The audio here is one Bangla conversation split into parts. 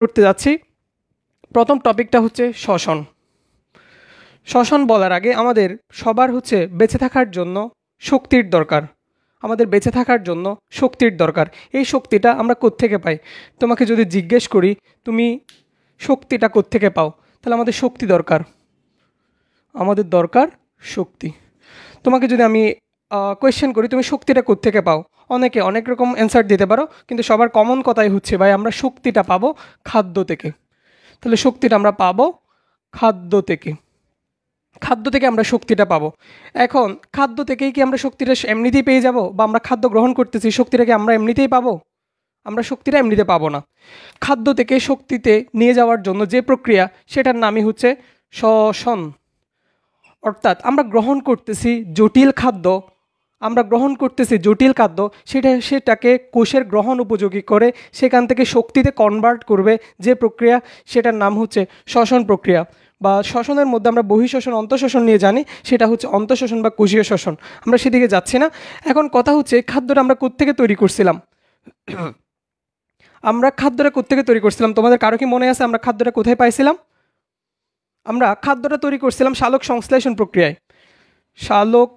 করতে যাচ্ছি। প্রথম টপিকটা হচ্ছে শ্বসন। শ্বসন বলার আগে আমাদের সবার হচ্ছে বেঁচে থাকার জন্য শক্তির দরকার। আমাদের বেঁচে থাকার জন্য শক্তির দরকার। এই শক্তিটা আমরা কোত্থেকে পাই? তোমাকে যদি জিজ্ঞেস করি তুমি শক্তিটা কোত্থেকে পাও, তাহলে আমাদের শক্তি দরকার। আমাদের দরকার শক্তি। তোমাকে যদি আমি কোয়েশ্চেন করি তুমি শক্তিটা কোত্থেকে পাও, অনেকে অনেক রকম অ্যান্সার দিতে পারো, কিন্তু সবার কমন কথাই হচ্ছে ভাই আমরা শক্তিটা পাবো খাদ্য থেকে। তাহলে শক্তিটা আমরা পাবো খাদ্য থেকে। খাদ্য থেকে আমরা শক্তিটা পাবো। এখন খাদ্য থেকেই কি আমরা শক্তিটা এমনিতেই পেয়ে যাব, বা আমরা খাদ্য গ্রহণ করতেছি শক্তিটাকে আমরা এমনিতেই পাবো? আমরা শক্তিটা এমনিতে পাবো না। খাদ্য থেকে শক্তিতে নিয়ে যাওয়ার জন্য যে প্রক্রিয়া, সেটার নামই হচ্ছে শ্বসন। অর্থাৎ আমরা গ্রহণ করতেছি জটিল খাদ্য, সেটাকে কোষের গ্রহণ উপযোগী করে সেখান থেকে শক্তিতে কনভার্ট করবে যে প্রক্রিয়া, সেটার নাম হচ্ছে শ্বসন প্রক্রিয়া। বা শ্বসনের মধ্যে আমরা বহিঃশ্বসন অন্তঃশ্বসন নিয়ে জানি, সেটা হচ্ছে অন্তঃশ্বসন বা কোষীয় শ্বসন। আমরা সেদিকে যাচ্ছি না। এখন কথা হচ্ছে খাদ্যটা আমরা কোত্থেকে তৈরি করছিলাম? তোমাদের কারো কি মনে আছে আমরা খাদ্যটা কোথায় পাইছিলাম? আমরা খাদ্যটা তৈরি করছিলাম সালোক সংশ্লেষণ প্রক্রিয়ায়। সালোক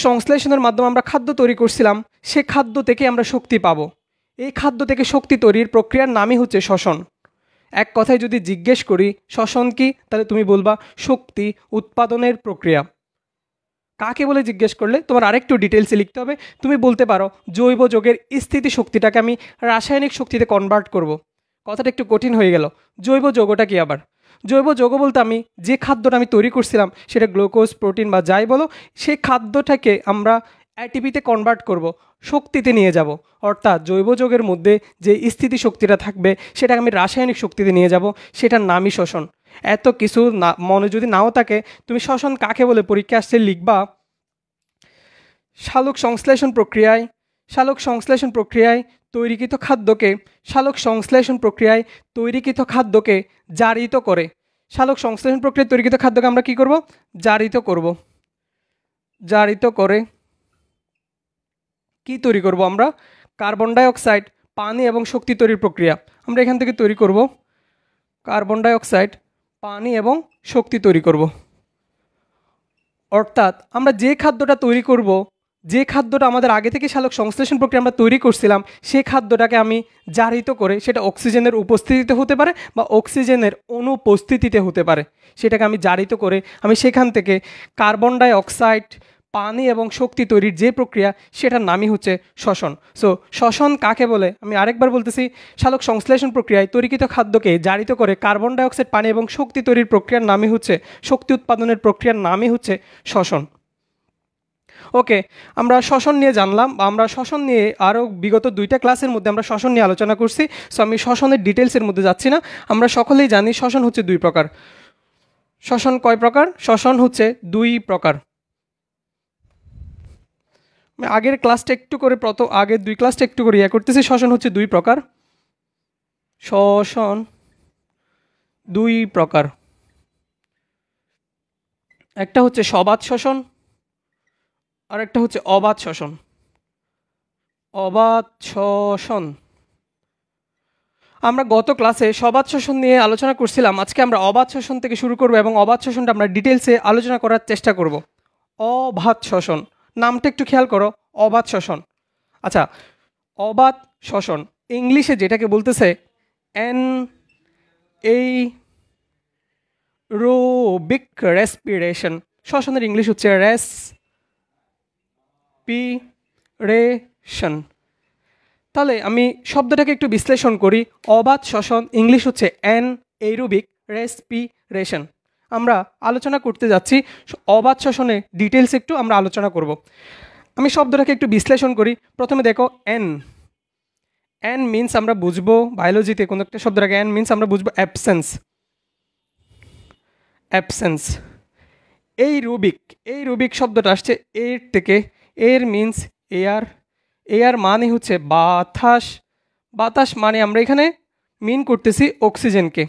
সংশ্লেষণের মাধ্যমে আমরা খাদ্য তৈরি করছিলাম। সে খাদ্য থেকে আমরা শক্তি পাবো। এই খাদ্য থেকে শক্তি তৈরির প্রক্রিয়ার নামই হচ্ছে শ্বসন। এক কথায় যদি জিজ্ঞেস করি শ্বসন কি, তাহলে তুমি বলবা শক্তি উৎপাদনের প্রক্রিয়া। কাকে বলে জিজ্ঞেস করলে তোমার আরেকটু ডিটেলসে লিখতে হবে। তুমি বলতে পারো জৈব যৌগের স্থিতি শক্তিটাকে আমি রাসায়নিক শক্তিতে কনভার্ট করব। কথাটা একটু কঠিন হয়ে গেল। জৈব যৌগটা কি আবার? জৈব যৌগ বলতে আমি যে খাদ্যটা আমি তৈরি করছিলাম, সেটা গ্লুকোজ, প্রোটিন বা যাই বলো, সেই খাদ্যটাকে আমরা এটিপিতে কনভার্ট করব, শক্তিতে নিয়ে যাব। অর্থাৎ জৈব যৌগের মধ্যে যে স্থিতি শক্তিটা থাকবে সেটাকে আমি রাসায়নিক শক্তিতে নিয়ে যাব, সেটার নামই শ্বসন। এত কিছু না মনে যদি নাও থাকে, তুমি শ্বসন কাকে বলে পরীক্ষা আসছে লিখবা সালোক সংশ্লেষণ প্রক্রিয়ায় তৈরিকৃত খাদ্যকে জারিত করে। সালোক সংশ্লেষণ প্রক্রিয়ায় তৈরিকৃত খাদ্যকে আমরা কি করব? জারিত করে কি তৈরি করব? আমরা কার্বন ডাই অক্সাইড, পানি এবং শক্তি তৈরির প্রক্রিয়া আমরা এখান থেকে তৈরি করব। কার্বন ডাই অক্সাইড, পানি এবং শক্তি তৈরি করব। অর্থাৎ আমরা যে খাদ্যটা তৈরি করব, যে খাদ্যটা আমাদের আগে থেকে সালোক সংশ্লেষণ প্রক্রিয়া আমরা তৈরি করছিলাম, সেই খাদ্যটাকে আমি জারিত করে, সেটা অক্সিজেনের উপস্থিতিতে হতে পারে বা অক্সিজেনের অনুপস্থিতিতে হতে পারে, সেটাকে আমি জারিত করে আমি সেখান থেকে কার্বন ডাই অক্সাইড, পানি এবং শক্তি তৈরির যে প্রক্রিয়া, সেটার নামই হচ্ছে শ্বসন। সো শ্বসন কাকে বলে আমি আরেকবার বলতেছি, সালোক সংশ্লেষণ প্রক্রিয়ায় তৈরিকৃত খাদ্যকে জারিত করে কার্বন ডাই অক্সাইড, পানি এবং শক্তি তৈরির প্রক্রিয়ার নামই হচ্ছে, শক্তি উৎপাদনের প্রক্রিয়ার নামই হচ্ছে শ্বসন। ওকে, আমরা শ্বসন নিয়ে জানলাম, বা আমরা শ্বসন নিয়ে আরও বিগত 2টা ক্লাসের মধ্যে আমরা শ্বসন নিয়ে আলোচনা করছি। সো আমি শ্বসনের ডিটেলসের মধ্যে যাচ্ছি না। আমরা সকলেই জানি শ্বসন হচ্ছে 2 প্রকার। শ্বসন কয় প্রকার? শ্বসন হচ্ছে 2 প্রকার। আগের ক্লাসটা একটু করে আগের 2 ক্লাসটা একটু করে করতেছি। শ্বসন হচ্ছে 2 প্রকার। শ্বসন 2 প্রকার। একটা হচ্ছে সবাত শ্বসন, আর একটা হচ্ছে অবাত শ্বসন। আমরা গত ক্লাসে সবাত শ্বসন নিয়ে আলোচনা করছিলাম। আজকে আমরা অবাত শ্বসন থেকে শুরু করব এবং অবাত শ্বসনটা আমরা ডিটেলসে আলোচনা করার চেষ্টা করব। অবাত শ্বসন, নামটা একটু খেয়াল করো, অবাত শ্বসন। আচ্ছা, অবাত শ্বসন ইংলিশে যেটাকে বলতেছে অ্যানারোবিক রেসপিরেশন। শ্বসনের ইংলিশ হচ্ছে রেসপিরেশন। তাহলে আমি শব্দটাকে একটু বিশ্লেষণ করি। অবাত শ্বসন ইংলিশ হচ্ছে অ্যানারোবিক রেসপিরেশন। আমরা আলোচনা করতে যাচ্ছি অবাত শ্বসনে ডিটেলস একটু আমরা আলোচনা করব। আমি শব্দটাকে একটু বিশ্লেষণ করি। প্রথমে দেখো অ্যান মিনস আমরা বুঝবো বায়োলজিতে কোনো একটা শব্দের আগে অ্যান মিনস আমরা বুঝবো অ্যাবসেন্স। এই রুবিক শব্দটা আসছে এর থেকে। এর মিনস এয়ার মানে হচ্ছে বাতাস মানে আমরা এখানে মিন করতেছি অক্সিজেনকে।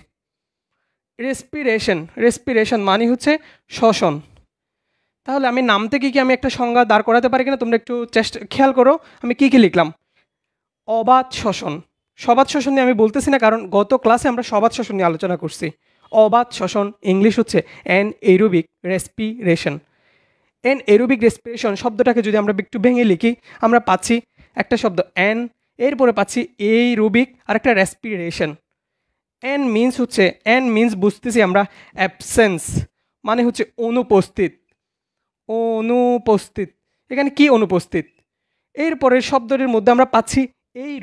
রেসপিরেশন মানে হচ্ছে শ্বসন। তাহলে আমি নাম থেকে কি আমি একটা সংজ্ঞা দাঁড় করাতে পারি কিনা তোমরা একটু চেষ্টা খেয়াল করো। আমি কি কি লিখলাম? অবাধ শ্বসন। সবাধ শ্বসন নিয়ে আমি বলতেছি না, কারণ গত ক্লাসে আমরা সবাধ শ্বসন নিয়ে আলোচনা করছি। অবাধ শ্বসন ইংলিশ হচ্ছে anaerobic respiration. Anaerobic respiration শব্দটাকে যদি আমরা একটু ভেঙে লিখি, আমরা পাচ্ছি একটা শব্দ অ্যান, এরপরে পাচ্ছি এইরোবিক আর একটা রেসপিরেশন। অ্যান মিন্স বুঝতেছি আমরা অ্যাবসেন্স, মানে হচ্ছে অনুপস্থিত। অনুপস্থিত, এখানে কি অনুপস্থিত? এরপরের শব্দটির মধ্যে আমরা পাচ্ছি এই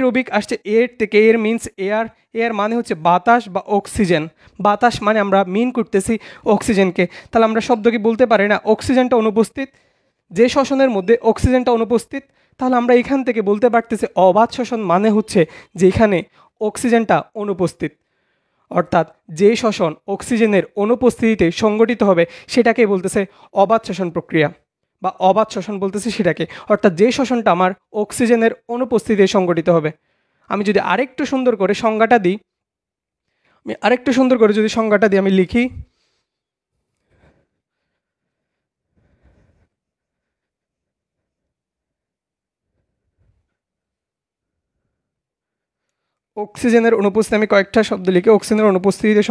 রুবিক আসছে এর থেকে। এর মিন্স এয়ার মানে হচ্ছে বাতাস বা অক্সিজেন। বাতাস মানে আমরা মিন করতেছি অক্সিজেনকে। তাহলে আমরা শব্দ কি বলতে পারি না অক্সিজেনটা অনুপস্থিত? যে শ্বসনের মধ্যে অক্সিজেনটা অনুপস্থিত, তাহলে আমরা এখান থেকে বলতে পারতেছি অবাধ শ্বসন মানে হচ্ছে যেখানে অক্সিজেনটা অনুপস্থিত। অর্থাৎ যে শ্বসন অক্সিজেনের অনুপস্থিতিতে সংগঠিত হবে সেটাকে বলতেছে অবাধ শ্বসন প্রক্রিয়া, বা অবাধ শ্বসন বলতেছি সেটাকে। অর্থাৎ যে শ্বসনটা আমার অক্সিজেনের অনুপস্থিতিতে সংগঠিত হবে। আমি যদি আরেকটু সুন্দর করে সংজ্ঞাটা দিই, আমি লিখি, অক্সিজেনের অনুপস্থিতি, আমি কয়েকটা শব্দ লিখি, অক্সিজেনের অনুপস্থিতিতে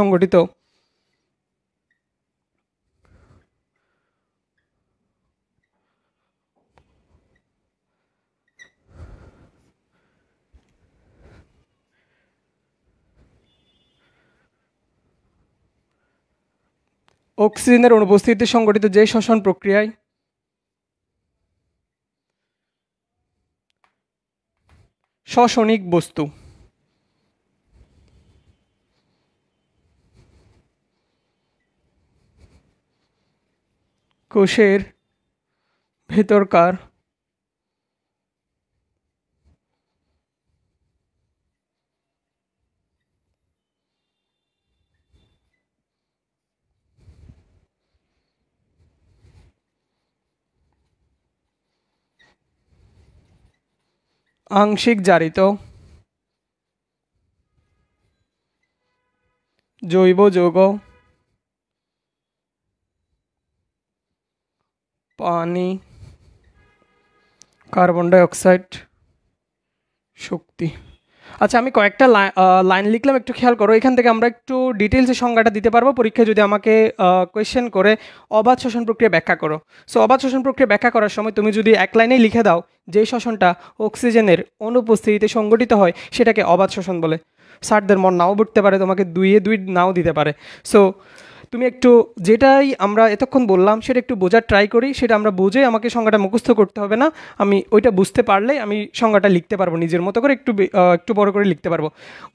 সংগঠিত যে শ্বসন প্রক্রিয়ায় শ্বসনিক বস্তু কোষের ভেতরকার আংশিক জারিত জৈব যৌগ, পানি, কার্বন ডাই অক্সাইড, শক্তি। আচ্ছা, আমি কয়েকটা লাইন লিখলাম, একটু খেয়াল করো। এখান থেকে আমরা একটু ডিটেলসে সংজ্ঞাটা দিতে পারবো পরীক্ষায় যদি আমাকে কোয়েশ্চেন করে অবাধ শ্বসন প্রক্রিয়া ব্যাখ্যা করো। সো অবাধ শ্বসন প্রক্রিয়া ব্যাখ্যা করার সময় তুমি যদি এক লাইনেই লিখে দাও যে শ্বসনটা অক্সিজেনের অনুপস্থিতিতে সংগঠিত হয় সেটাকে অবাধ শ্বসন বলে। স্যারদের মন নাও বুঝতে পারে, তোমাকে দুইয়ে দুই নাও দিতে পারে। সো তুমি একটু যেটাই আমরা এতক্ষণ বললাম সেটা একটু বোঝার ট্রাই করি, সেটা আমরা বুঝে আমাকে সংজ্ঞাটা মুখস্থ করতে হবে না। আমি ওইটা বুঝতে পারলে আমি সংজ্ঞাটা লিখতে পারবো নিজের মতো করে, একটু বড় করে লিখতে পারবো।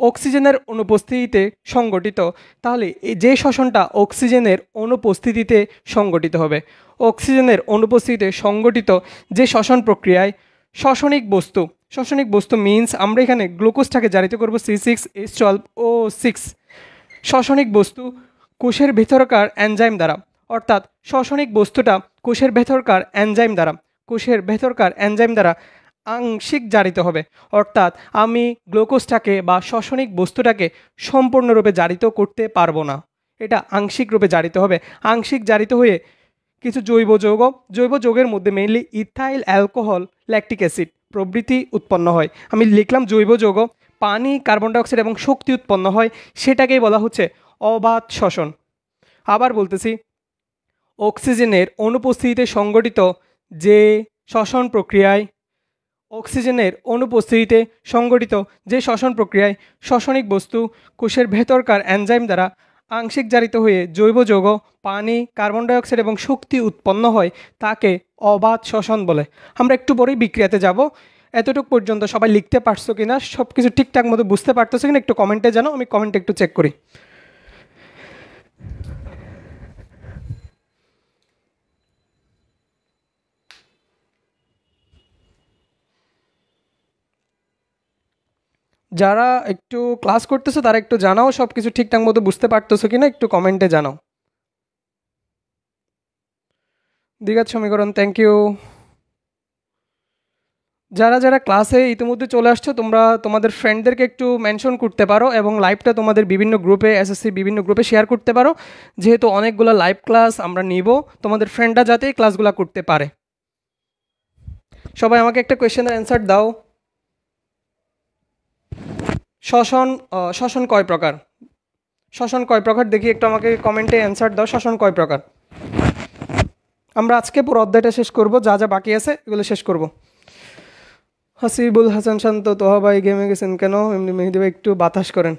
অক্সিজেনের অনুপস্থিতিতে সংগঠিত, তাহলে যে শ্বসনটা অক্সিজেনের অনুপস্থিতিতে সংগঠিত হবে, অক্সিজেনের অনুপস্থিতিতে সংগঠিত যে শ্বসন প্রক্রিয়ায় শ্বসনিক বস্তু মিন্স আমরা এখানে গ্লুকোজটাকে জারিত করব C6H12O6। শ্বসনিক বস্তু কোষের ভেতরকার এনজাইম দ্বারা, অর্থাৎ শ্বসনিক বস্তুটা কোষের ভেতরকার এনজাইম দ্বারা আংশিক জারিত হবে। অর্থাৎ আমি গ্লুকোজটাকে বা শ্বসনিক বস্তুটাকে সম্পূর্ণরূপে জারিত করতে পারবো না, এটা আংশিক রূপে জারিত হবে। আংশিক জারিত হয়ে কিছু জৈব যৌগের মধ্যে mainly ethyl alcohol, lactic acid প্রভৃতি উৎপন্ন হয়। আমি লিখলাম জৈব যৌগ, পানি, কার্বন ডাইঅক্সাইড এবং শক্তি উৎপন্ন হয়, সেটাকেই বলা হচ্ছে অবাধ শ্বসন। আবার বলতেছি, অক্সিজেনের অনুপস্থিতিতে সংগঠিত যে শ্বসন প্রক্রিয়ায় শ্বসনিক বস্তু কোষের ভেতরকার এনজাইম দ্বারা আংশিক জারিত হয়ে জৈব যৌগ, পানি, কার্বন ডাইঅক্সাইড এবং শক্তি উৎপন্ন হয় তাকে অবাধ শ্বসন বলে। আমরা একটু পরেই বিক্রিয়াতে যাব। এতটুকু পর্যন্ত সবাই লিখতে পারছো কিনা, সব কিছু ঠিকঠাক মতো বুঝতে পারতেছো কিনা একটু কমেন্টে জানাও, আমি কমেন্টে একটু চেক করি। যারা একটু ক্লাস করতেছো তারা একটু জানাও সব কিছু ঠিকঠাক মতো বুঝতে পারতেছো কিনা, একটু কমেন্টে জানাও। দ্বিঘাত সমীকরণ, থ্যাংক ইউ। যারা যারা ক্লাসে ইতিমধ্যে চলে আসছো তোমরা তোমাদের ফ্রেন্ডদেরকে একটু মেনশন করতে পারো এবং লাইভটা তোমাদের বিভিন্ন গ্রুপে এসএসসি বিভিন্ন গ্রুপে শেয়ার করতে পারো, যেহেতু অনেকগুলো লাইভ ক্লাস আমরা নিব, তোমাদের ফ্রেন্ডরা যাতে এই ক্লাসগুলো করতে পারে। সবাই আমাকে একটা কোয়েশ্চেনের অ্যান্সার দাও। শ্বসন কয় প্রকার? শ্বসন কয় প্রকার দেখি একটু আমাকে কমেন্টে অ্যান্সার দাও। শ্বসন কয় প্রকার? আমরা আজকে পুরো অধ্যায়টা শেষ করব, যা যা বাকি আছে এগুলো শেষ করব। হাসিবুল হাসান শান্ত, তোহা ভাই গেমে গেছেন কেন? এমনি মেহেদি ভাই একটু বাতাস করেন।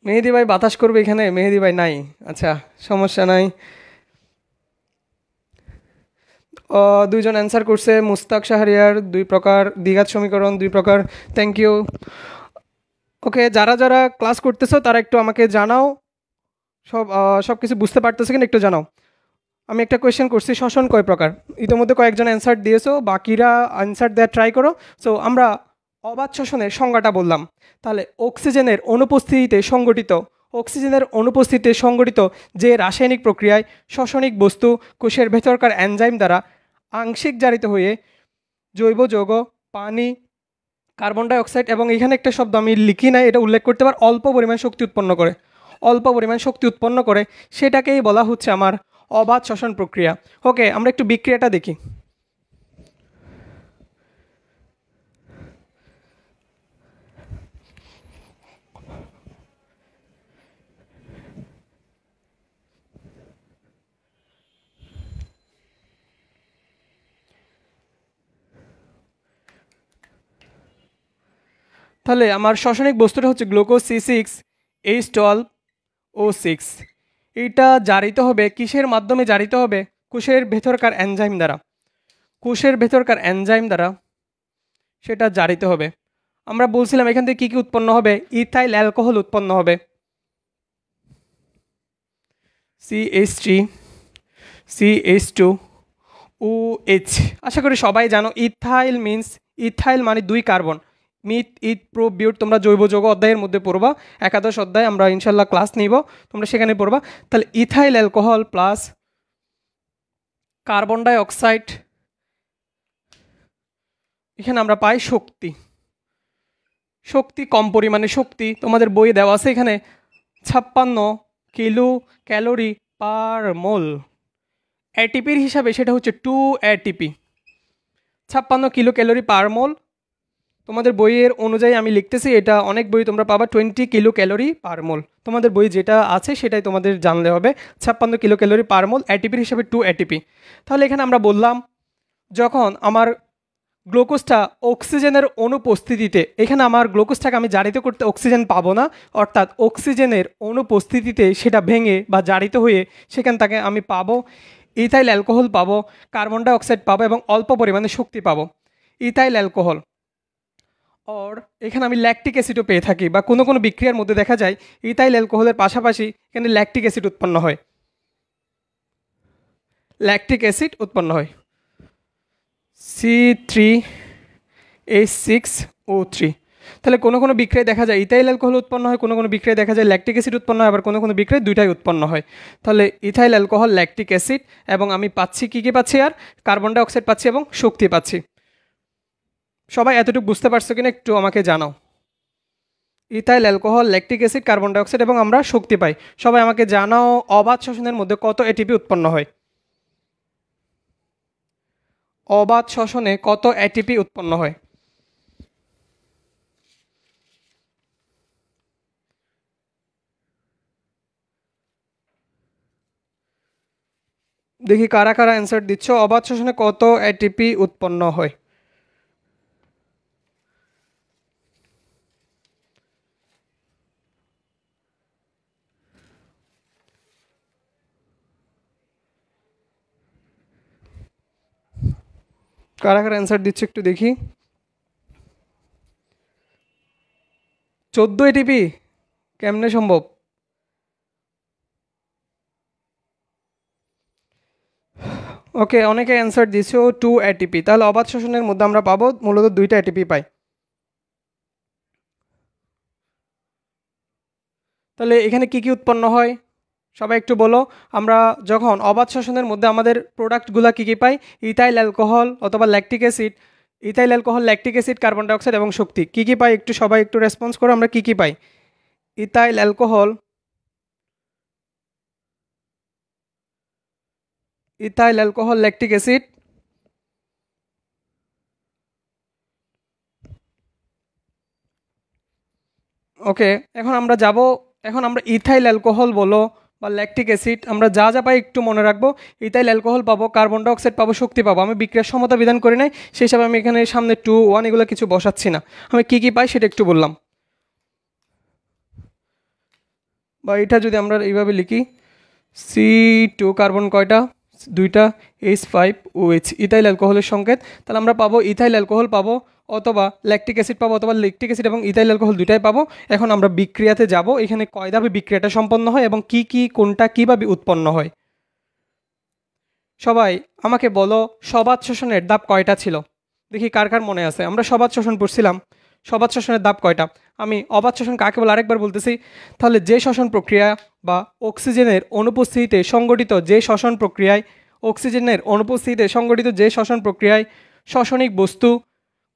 মেহেদি ভাই বাতাস করবে এখানে? মেহেদি ভাই নাই, আচ্ছা সমস্যা নাই। দুইজন অ্যান্সার করছে, মুস্তাক শাহরিয়ার 2 প্রকার, দ্বিঘাত সমীকরণ 2 প্রকার, থ্যাংক ইউ। ওকে, যারা যারা ক্লাস করতেছো তারা একটু আমাকে জানাও সব কিছু বুঝতে পারতেছো কিনা একটু জানাও। আমি একটা কোয়েশ্চেন করছি, শ্বসন কয় প্রকার? ইতিমধ্যে কয়েকজন অ্যান্সার দিয়েছো, বাকিরা অ্যান্সার দেওয়ার ট্রাই করো। সো আমরা অবাধ শ্বসনের সংজ্ঞাটা বললাম। তাহলে অক্সিজেনের অনুপস্থিতিতে সংগঠিত যে রাসায়নিক প্রক্রিয়ায় শ্বসনিক বস্তু কোষের ভেতরকার এনজাইম দ্বারা আংশিক জারিত হয়ে জৈব যৌগ, পানি, কার্বন ডাই অক্সাইড এবং এখানে একটা শব্দ আমি লিখি নাই, এটা উল্লেখ করতে পার, অল্প পরিমাণ শক্তি উৎপন্ন করে, সেটাকেই বলা হচ্ছে আমার অবাধ শ্বসন প্রক্রিয়া। ওকে, আমরা একটু বিক্রিয়াটা দেখি। তাহলে আমার শ্বসনিক বস্তুটা হচ্ছে গ্লুকোজ C6H12O6। এইটা জারিত হবে কিসের মাধ্যমে? জারিত হবে কোষের ভেতরকার এনজাইম দ্বারা সেটা জারিত হবে। আমরা বলছিলাম এখান থেকে কী উৎপন্ন হবে? ইথাইল অ্যালকোহল উৎপন্ন হবে, CH3CH2OH। আশা করি সবাই জানো ইথাইল মানে 2 কার্বন। মিথ, ইথ, প্রো, বিউট তোমরা জৈব যৌগ অধ্যায়ের মধ্যে পড়বা, একাদশ অধ্যায় আমরা ইনশাল্লাহ ক্লাস নিব, তোমরা সেখানে পড়বা। তাহলে ইথাইল অ্যালকোহল প্লাস কার্বন ডাই অক্সাইড, এখানে আমরা পাই শক্তি কম পরিমাণে শক্তি তোমাদের বইয়ে দেওয়া আছে এখানে 56 কিলো ক্যালোরি পার মোল। এটিপির হিসাবে সেটা হচ্ছে 2 ATP, 56 কিলো ক্যালোরি পার মোল। তোমাদের বইয়ের অনুযায়ী আমি লিখতেছি, এটা অনেক বই তোমরা পাবা 20 কিলো ক্যালোরি পার মোল। তোমাদের বই যেটা আছে সেটাই তোমাদের জানলে হবে, 56 কিলো ক্যালোরি পার মোল, এটিপির হিসাবে 2 ATP। তাহলে এখানে আমরা বললাম যখন আমার গ্লুকোজটা অক্সিজেনের অনুপস্থিতিতে, এখানে আমার গ্লুকোজটাকে আমি জারিত করতে অক্সিজেন পাবো না, অর্থাৎ অক্সিজেনের অনুপস্থিতিতে সেটা ভেঙে বা জারিত হয়ে সেখান থেকে আমি পাবো ইথাইল অ্যালকোহল পাবো, কার্বন ডাই অক্সাইড পাবো এবং অল্প পরিমাণে শক্তি পাবো, ইথাইল অ্যালকোহল। আর এখানে আমি ল্যাকটিক অ্যাসিডও পেয়ে থাকি, বা কোনো কোনো বিক্রিয়ার মধ্যে দেখা যায় ইথাইল অ্যালকোহলের পাশাপাশি এখানে ল্যাকটিক অ্যাসিড উৎপন্ন হয়, C3H6O3। তাহলে কোনো কোনো বিক্রিয়ায় দেখা যায় ইথাইল অ্যালকোহল উৎপন্ন হয়, কোনো কোনো বিক্রিয়ায় দেখা যায় ল্যাকটিক অ্যাসিড উৎপন্ন হয়, আবার কোনো কোনো বিক্রিয়ায় দুইটাই উৎপন্ন হয়। তাহলে ইথাইল অ্যালকোহল, ল্যাকটিক অ্যাসিড, এবং আমি পাচ্ছি কী পাচ্ছি? আর কার্বন ডাই অক্সাইড পাচ্ছি এবং শক্তি পাচ্ছি। সবাই এতটুকু বুঝতে পারছো কিনা একটু আমাকে জানাও। Ethyl alcohol, lactic acid, carbon ডাই অক্সাইড এবং আমরা শক্তি পাই। সবাই আমাকে জানাও অবাধ শ্বসনের মধ্যে কত এটিপি উৎপন্ন হয়? অবাধ শ্বসনে কত এটিপি উৎপন্ন হয়? দেখি কারা কারা অ্যান্সার দিচ্ছ। অবাধ শ্বসনে কত এটিপি উৎপন্ন হয়? কারা কারা অ্যান্সার দিচ্ছে একটু দেখি। 14 এটিপি কেমনে সম্ভব? ওকে, অনেকে অ্যান্সার দিচ্ছে 2 ATP। তাহলে অবাধ শ্বসনের মধ্যে আমরা পাবো মূলত 2টা ATP পাই। তাহলে এখানে কি কি উৎপন্ন হয় সবাই একটু বলো। আমরা যখন অবাধ শ্বসনের মধ্যে আমাদের প্রোডাক্টগুলো কী কী পাই? ইথাইল অ্যালকোহল অথবা lactic acid, ethyl alcohol, lactic acid, carbon dioxide এবং শক্তি। কি কি পাই একটু সবাই একটু রেসপন্স করো, আমরা কি কি পাই? ইথাইল অ্যালকোহল, ল্যাকটিক অ্যাসিড, ওকে। এখন আমরা ইথাইল অ্যালকোহল বলো বা ল্যাকটিক অ্যাসিড, আমরা যা যা পাই একটু মনে রাখবো। ইথাইল অ্যালকোহল পাবো, কার্বন ডাইঅক্সাইড পাবো, শক্তি পাবো। আমি বিক্রিয়ার সমতা বিধান করি নাই, সেই হিসাবে আমি এখানে সামনে 2 1 এগুলো কিছু বসাচ্ছি না। আমি কি কি পাই সেটা একটু বললাম। বা এটা যদি আমরা এইভাবে লিখি, C2 কার্বন কয়টা? 2টা, H5OH ইথাইল অ্যালকোহলের সংকেত। তাহলে আমরা পাবো ইথাইল অ্যালকোহল পাবো, অথবা ল্যাকটিক অ্যাসিড পাবো, অথবা ল্যাকটিক অ্যাসিড এবং ইথাইল অ্যালকোহল দুইটাই পাবো। এখন আমরা বিক্রিয়াতে যাব, এখানে কয় ধাপে বিক্রিয়াটা সম্পন্ন হয় এবং কি কি কোনটা কীভাবে উৎপন্ন হয়। সবাই আমাকে বলো সবাত শোষণের ধাপ কয়টা ছিল? দেখি কার কার মনে আছে। আমরা সবাত শোষণ পড়ছিলাম, সবাত শোষণের ধাপ কয়টা? আমি অবাত শোষণ কাকে বলে আরেকবার বলতেছি। তাহলে যে শ্বসন প্রক্রিয়া বা অক্সিজেনের অনুপস্থিতিতে সংগঠিত যে শ্বসন প্রক্রিয়ায় শ্বসনিক বস্তু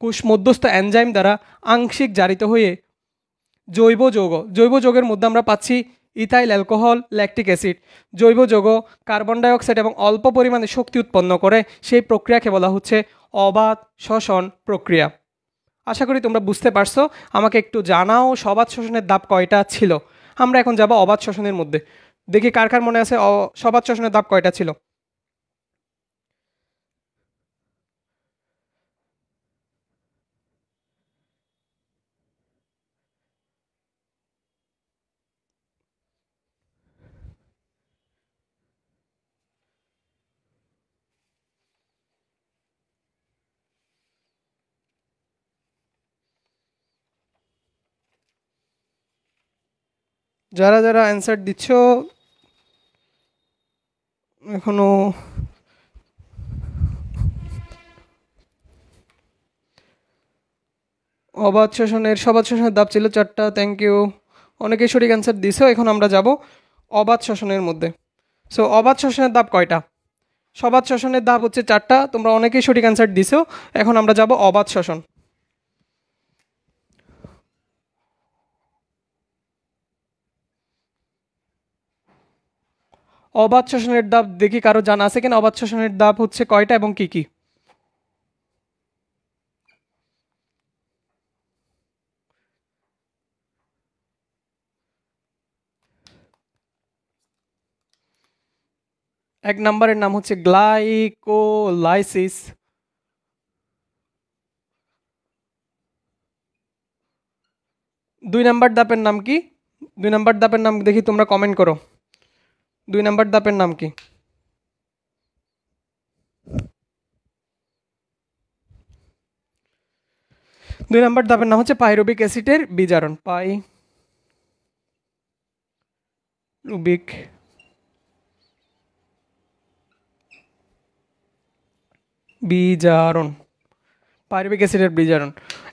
কোষ মধ্যস্থ এনজাইম দ্বারা আংশিক জারিত হয়ে জৈব যৌগের মধ্যে আমরা পাচ্ছি ইথাইল অ্যালকোহল, ল্যাকটিক অ্যাসিড। জৈব যৌগ কার্বন ডাইঅক্সাইড এবং অল্প পরিমাণে শক্তি উৎপন্ন করে, সেই প্রক্রিয়াকে বলা হচ্ছে অবাত শ্বসন প্রক্রিয়া। আশা করি তোমরা বুঝতে পারছো। আমাকে একটু জানাও সবাত শোষণের ধাপ কয়টা ছিল। আমরা এখন যাব অবাত শোষণের মধ্যে। দেখি কার কার মনে আছে সবাত শোষণের ধাপ কয়টা ছিল। যারা যারা অ্যান্সার দিচ্ছ এখনো সবাত শোষণের ধাপ ছিল 4টা। থ্যাংক ইউ, অনেকেই সঠিক অ্যান্সার দিছো। এখন আমরা যাব অবাত শোষণের মধ্যে। সো অবাত শোষণের ধাপ কয়টা? সবাত শোষণের ধাপ হচ্ছে 4টা। তোমরা অনেকেই সঠিক অ্যান্সার দিছো। এখন আমরা যাব অবাত শোষণ। অবাত শোষণের ধাপ দেখি কারো জানা আছে কিনা। অবাত শোষণের ধাপ হচ্ছে কয়টা এবং কি কি? এক নম্বরের নাম হচ্ছে গ্লাইকোলাইসিস। 2 নম্বর ধাপের নাম কি? 2 নম্বর ধাপের নাম দেখি, তোমরা কমেন্ট করো। 2 নম্বর ধাপের নাম কি? 2 নম্বর ধাপের নাম হচ্ছে পাইরুবিক অ্যাসিডের বিজারণ। পাইরুবিক বিজারণ, পাইরুবিক অ্যাসিডের বিজারণ।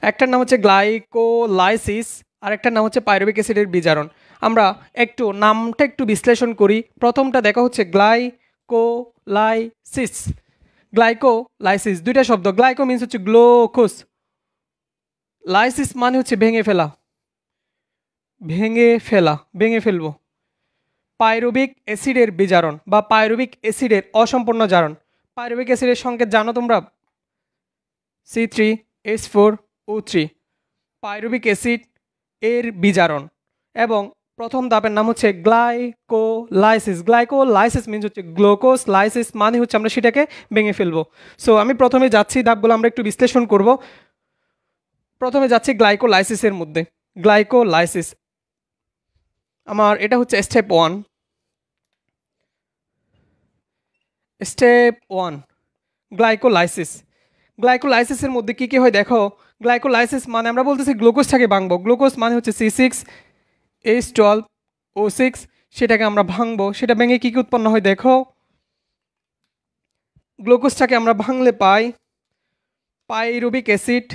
একটার নাম হচ্ছে গ্লাইকোলাইসিস আর একটার নাম হচ্ছে পাইরুবিক অ্যাসিডের বিজারণ। আমরা একটু নামটা একটু বিশ্লেষণ করি। প্রথমটা দেখা হচ্ছে গ্লাইকোলাইসিস, দুইটা শব্দ। গ্লাইকো মিন্স হচ্ছে গ্লুকোজ, লাইসিস মানে হচ্ছে ভেঙে ফেলবো। পাইরুবিক অ্যাসিডের বিজারণ বা পাইরুবিক অ্যাসিডের অসম্পূর্ণ জারণ। পাইরুবিক অ্যাসিডের সংকেত জানো তোমরা? C3H4O3 পাইরুবিক অ্যাসিড এর বিজারণ। এবং প্রথম ধাপের নাম হচ্ছে গ্লাইকোলাইসিস মিন্স হচ্ছে গ্লুকোজ, লাইসিস মানে হচ্ছে আমরা সেটাকে ভেঙে ফেলবো। সো আমি প্রথমে যাচ্ছি, ধাপগুলো আমরা একটু বিশ্লেষণ করব। প্রথমে যাচ্ছি গ্লাইকোলাইসিসের মধ্যে। গ্লাইকোলাইসিস আমার এটা হচ্ছে স্টেপ 1। গ্লাইকোলাইসিসের মধ্যে কি কি হয় দেখো। গ্লাইকোলাইসিস মানে আমরা বলতেছি গ্লুকোজটাকে ভাঙবো। গ্লুকোজ মানে হচ্ছে C6H12O6, সেটাকে আমরা ভাঙবো। সেটা ভেঙে কি কি উৎপন্ন হয় দেখো। গ্লুকোজটাকে আমরা ভাঙলে পাই পাইরুবিক অ্যাসিড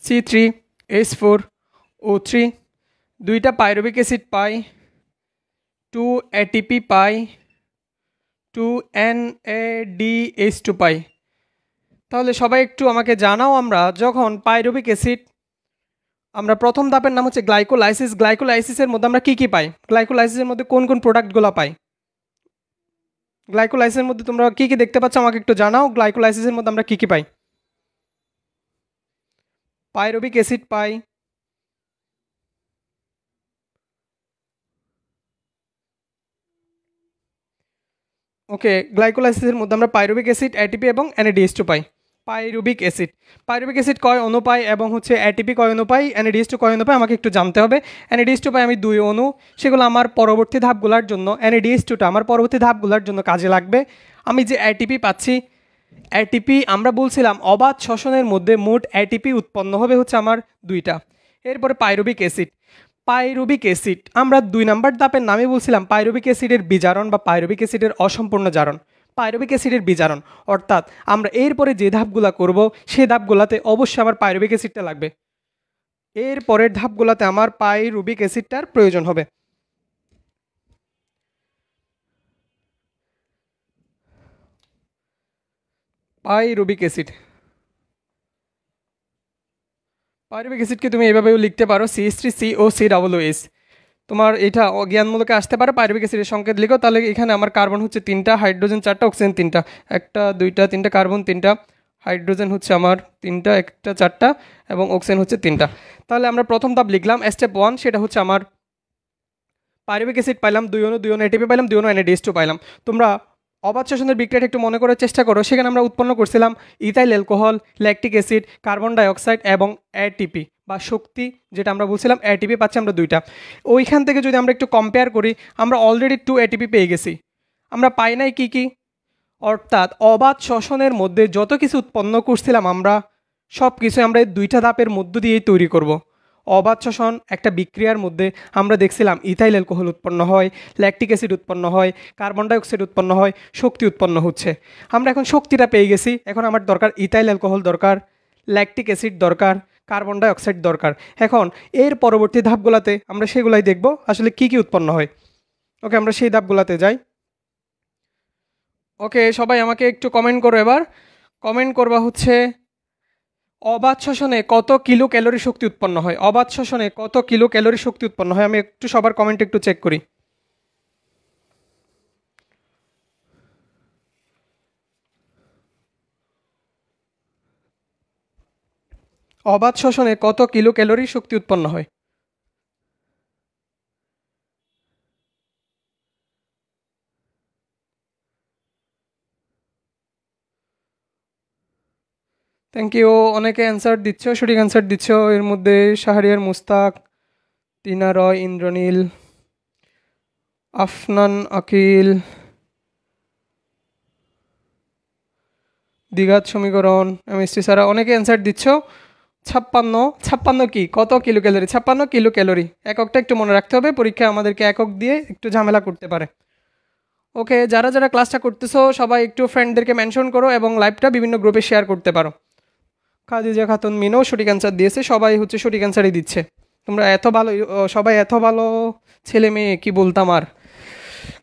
C3H4O3, 2টা পাইরুবিক অ্যাসিড পাই, 2 ATP পাই, 2 NADH2 পাই। তাহলে সবাই একটু আমাকে জানাও, আমরা যখন পাইরুভিক অ্যাসিড, আমরা প্রথম ধাপের নাম হচ্ছে গ্লাইকোলাইসিস, গ্লাইকোলাইসিসের মধ্যে আমরা কী কী পাই, গ্লাইকোলাইসিসের মধ্যে কোন কোন প্রোডাক্টগুলো পাই, গ্লাইকোলাইসিসের মধ্যে তোমরা কী কী দেখতে পাচ্ছ আমাকে একটু জানাও। গ্লাইকোলাইসিসের মধ্যে আমরা কী কী পাই? পাইরুভিক অ্যাসিড পাই, ওকে, গ্লাইকোলাইসিসের মধ্যে আমরা পাইরুভিক অ্যাসিড, এটিপি এবং NADH2 পাই। পাইরুভিক অ্যাসিড কয় অণু পাই এবং হচ্ছে এটিপি কয় অণু পাই, NADH2 কয় অণু পাই আমাকে একটু জানতে হবে। NADH2 পাই আমি 2 অণু, সেগুলো আমার পরবর্তী ধাপগুলোর জন্য, NADH2টা আমার পরবর্তী ধাপগুলোর জন্য কাজে লাগবে। আমি যে এটিপি পাচ্ছি, এটিপি আমরা বলছিলাম অবাধ শ্বসনের মধ্যে মোট এটিপি উৎপন্ন হবে হচ্ছে আমার 2টা। এরপরে পাইরুভিক অ্যাসিড আমরা 2 নম্বর ধাপের নামে বলছিলাম পাইরুভিক অ্যাসিডের বিজারণ বা পাইরুভিক অ্যাসিডের অসম্পূর্ণ জারণ। পাইরুভিক অ্যাসিডের বিজারণ অর্থাৎ আমরা এরপরে যে ধাপগুলো করব সেই ধাপগুলোতে অবশ্যই আমার পাইরুভিক অ্যাসিডটা লাগবে, এর পরের ধাপগুলোতে আমার পাইরুভিক অ্যাসিডটার প্রয়োজন হবে। পাইরুভিক অ্যাসিডকে তুমি এভাবেও লিখতে পারো CH3COCOOS। তোমার এটা জ্ঞানমূলকে আসতে পারে, পাইরুভিক অ্যাসিডের সংকেত লিখো, তাহলে এখানে আমার কার্বন হচ্ছে 3টা, হাইড্রোজেন 4টা, অক্সিজেন 3টা, 1 2 3টা কার্বন 3টা, হাইড্রোজেন হচ্ছে আমার 3টা, 1 4টা এবং অক্সিজেন হচ্ছে 3টা। তাহলে আমরা প্রথম ধাপ লিখলাম স্টেপ 1, সেটা হচ্ছে আমার পাইরুভিক অ্যাসিড পাইলাম 2 অণু, 2 অণু এটিপি পাইলাম, 2 অণু NADH2 পাইলাম। তোমরা অবাধ শ্বসনের বিক্রিয়াটা একটু মনে করার চেষ্টা করো, সেখানে আমরা উৎপন্ন করছিলাম ethyl alcohol, lactic acid, carbon dioxide এবং এটিপি বা শক্তি, যেটা আমরা বলছিলাম এটিপি পাচ্ছি আমরা 2টা। ওইখান থেকে যদি আমরা একটু কম্পেয়ার করি, আমরা অলরেডি 2 এটিপি পেয়ে গেছি। আমরা পাই নাই কি কি, অর্থাৎ অবাধ শ্বসনের মধ্যে যত কিছু উৎপন্ন করছিলাম আমরা সব কিছু আমরা এই 2টা ধাপের মধ্য দিয়েই তৈরি করব। অবাধ শ্বসন একটা বিক্রিয়ার মধ্যে আমরা দেখছিলাম ইথাইল অ্যালকোহল উৎপন্ন হয়, ল্যাকটিক অ্যাসিড উৎপন্ন হয়, কার্বন ডাইঅক্সাইড উৎপন্ন হয়, শক্তি উৎপন্ন হচ্ছে। আমরা এখন শক্তিটা পেয়ে গেছি, এখন আমার দরকার ইথাইল অ্যালকোহল দরকার, ল্যাকটিক অ্যাসিড দরকার, কার্বন ডাইঅক্সাইড দরকার। এখন এর পরবর্তী ধাপগুলোতে আমরা সেগুলাই দেখব আসলে কি কি উৎপন্ন হয়। ওকে, আমরা সেই ধাপগুলোতে যাই। ওকে, সবাই আমাকে একটু কমেন্ট করো, এবার কমেন্ট করবা হচ্ছে অবাধ শ্বসনে কত কিলো ক্যালোরি শক্তি উৎপন্ন হয়, অবাধ শ্বসনে কত কিলো ক্যালোরি শক্তি উৎপন্ন হয়, আমি একটু সবার কমেন্ট একটু চেক করি। অবাধ শ্বসনে কত কিলো ক্যালোরি শক্তি উৎপন্ন হয়? থ্যাংক ইউ, অনেকে অ্যান্সার দিচ্ছ, সঠিক অ্যান্সার দিচ্ছ। এর মধ্যে শাহরিয়ার মুস্তাক, টিনা রয়, ইন্দ্রনীল, আফনান আকিল, দ্বিঘাত সমীকরণ, MST সারা, অনেকে অ্যান্সার দিচ্ছ। 56 কি, কত কিলো ক্যালোরি? 56 kilo calorie. এককটা একটু মনে রাখতে হবে, পরীক্ষায় আমাদেরকে একক দিয়ে একটু ঝামেলা করতে পারে। ওকে, যারা যারা ক্লাসটা করতেছো সবাই একটু ফ্রেন্ডদেরকে মেনশন করো এবং লাইভটা বিভিন্ন গ্রুপে শেয়ার করতে পারো। খাদিজা খাতুন মিনো সঠিক অ্যান্সার দিয়েছে, সবাই হচ্ছে সঠিক অ্যান্সারই দিচ্ছে। তোমরা এত ভালো, সবাই এত ভালো ছেলে মেয়ে, কি বলতাম আর,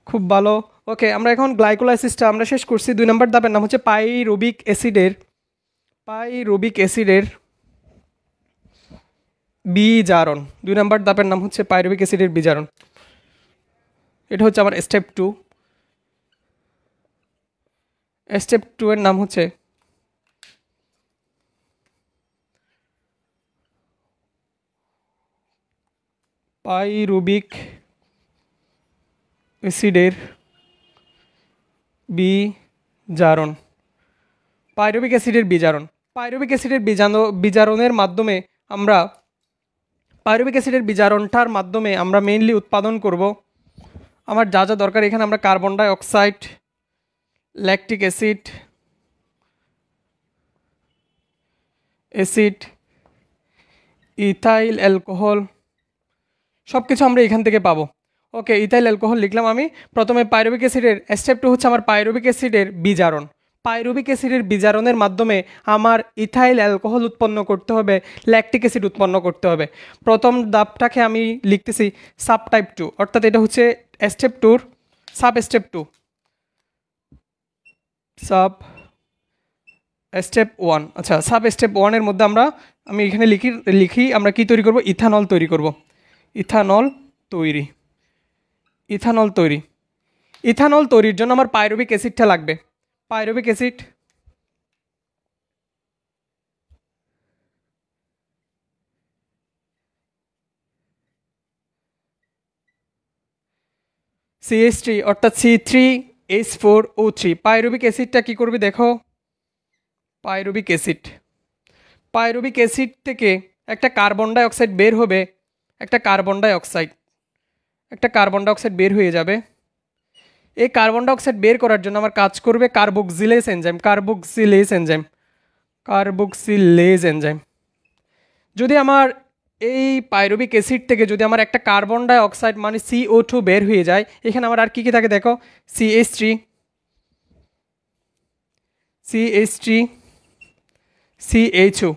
খুব ভালো। ওকে, আমরা এখন গ্লাইকোলাইসিসটা আমরা শেষ করছি। 2 নম্বর ধাপের নাম হচ্ছে পাইরুভিক অ্যাসিডের বিজারণ। 2 নম্বর ধাপের নাম হচ্ছে পাইরুভিক অ্যাসিডের বিজারণ। এটা হচ্ছে আমার স্টেপ 2। স্টেপ 2 এর নাম হচ্ছে পাইরুভিক অ্যাসিডের বিজারণ। পাইরুভিক অ্যাসিডের বিজারণের মাধ্যমে আমরা পাইরুভিক অ্যাসিডের বিজারণটার মাধ্যমে আমরা মেইনলি উৎপাদন করব আমার যা যা দরকার। এখানে আমরা কার্বন ডাই oxide, lactic acid, ethyl alcohol সব কিছু আমরা এখান থেকে পাবো। ওকে, ইথাইল অ্যালকোহল লিখলাম আমি। প্রথমে পাইরুভিক অ্যাসিডের স্টেপ 2 হচ্ছে আমার পাইরুভিক অ্যাসিডের বিজারণ। পাইরুভিক অ্যাসিডের বিজারণের মাধ্যমে আমার ইথাইল অ্যালকোহল উৎপন্ন করতে হবে, ল্যাকটিক অ্যাসিড উৎপন্ন করতে হবে। প্রথম ধাপটাকে আমি লিখতেছি সাব টাইপ 2, অর্থাৎ এটা হচ্ছে step 2 sub step 2, sub step 1। আচ্ছা, সাব স্টেপ 1 এর মধ্যে আমি এখানে লিখি আমরা কি তৈরি করব? ইথানল তৈরি করব। ইথানল তৈরি। ইথানল তৈরি। ইথানল তৈরির জন্য আমার পাইরুভিক অ্যাসিডটা লাগবে। পাইরুভিক অ্যাসিড CH3 অর্থাৎ C3H4O3। পাইরুভিক অ্যাসিডটা কি করবে দেখো? পাইরুভিক অ্যাসিড, পাইরুভিক অ্যাসিড থেকে একটা কার্বন ডাই অক্সাইড বের হবে। একটা কার্বন ডাই অক্সাইড বের হয়ে যাবে। এই কার্বন ডাই অক্সাইড বের করার জন্য আমার কাজ করবে কার্বক্সিলেজ এনজাইম। যদি আমার এই পাইরুভিক অ্যাসিড থেকে যদি আমার একটা কার্বন ডাই অক্সাইড মানে CO2 বের হয়ে যায়, এখানে আমার আর কি কি থাকে দেখো? CH3 CHO।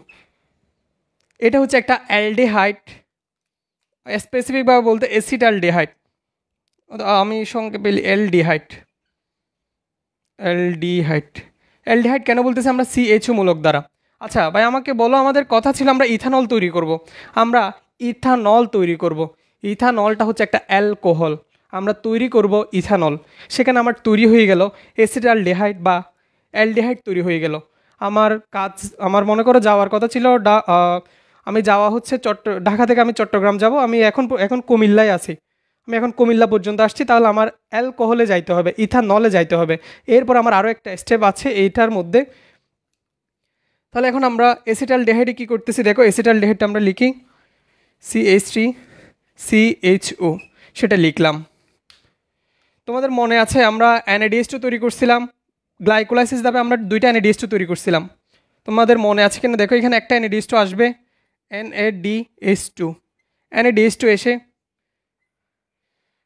এটা হচ্ছে একটা অ্যালডিহাইড, স্পেসিফিকভাবে বলতে অ্যাসিটালডিহাইড, আমি সংক্ষেপে অ্যালডিহাইড। অ্যালডিহাইড কেন বলতেছি আমরা? CHO মূলক দ্বারা। আচ্ছা ভাই আমাকে বলো, আমাদের কথা ছিল আমরা ইথানল তৈরি করব। আমরা ইথানল তৈরি করব। ইথানলটা হচ্ছে একটা অ্যালকোহল, আমরা তৈরি করব ইথানল। সেখানে আমার তৈরি হয়ে গেল অ্যাসিটালডিহাইড বা অ্যালডিহাইড তৈরি হয়ে গেল। আমার মনে করো যাওয়ার কথা ছিল আমি যাওয়া হচ্ছে ঢাকা থেকে আমি চট্টগ্রাম যাব। আমি এখন কুমিল্লায় আছি। আমি এখন কুমিল্লা পর্যন্ত আসছি, তাহলে আমার অ্যালকোহলে যাইতে হবে, ইথানলে যাইতে হবে। এরপর আমার আরও একটা স্টেপ আছে এইটার মধ্যে। তাহলে এখন আমরা অ্যাসিটালডিহাইডে কী করতেছি দেখো? অ্যাসিটালডিহাইডটা আমরা লিখি CH3CHO, সেটা লিখলাম। তোমাদের মনে আছে আমরা NADH2 তৈরি করছিলাম, গ্লাইকোলাইসিস দ্বারা আমরা 2টা NADH2 তৈরি করছিলাম। তোমাদের মনে আছে কিনা দেখো? এখানে একটা NADH2 আসবে, NADH2 এসে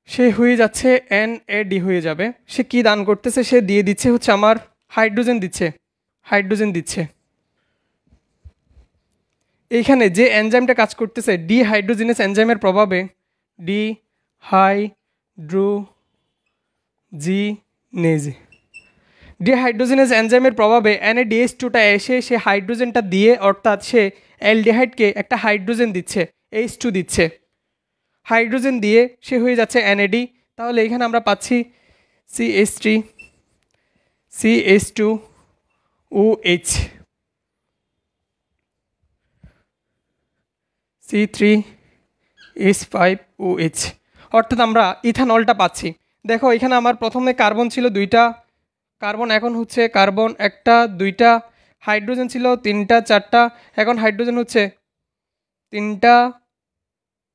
সে হয়ে যাচ্ছে NAD হয়ে যাবে। সে কি দান করতেছে? সে দিয়ে দিচ্ছে হচ্ছে আমার হাইড্রোজেন দিচ্ছে। এইখানে যে এনজাইমটা কাজ করতেছে ডিহাইড্রোজিনেস এনজাইমের প্রভাবে, ডিহাইড্রোজিনেস এনজাইমের প্রভাবে NADH2টা এসে সে হাইড্রোজেনটা দিয়ে, অর্থাৎ সে অ্যালডিহাইডকে একটা হাইড্রোজেন দিচ্ছে, H2 দিচ্ছে। হাইড্রোজেন দিয়ে সে হয়ে যাচ্ছে NAD। তাহলে এখানে আমরা পাচ্ছি CH3CH2OH, C3H5OH, অর্থাৎ আমরা ইথানলটা পাচ্ছি। দেখো এখানে আমার প্রথমে কার্বন ছিল 2টা, কার্বন এখন হচ্ছে কার্বন 1টা 2টা, হাইড্রোজেন ছিল 3টা 4টা, এখন হাইড্রোজেন হচ্ছে 3টা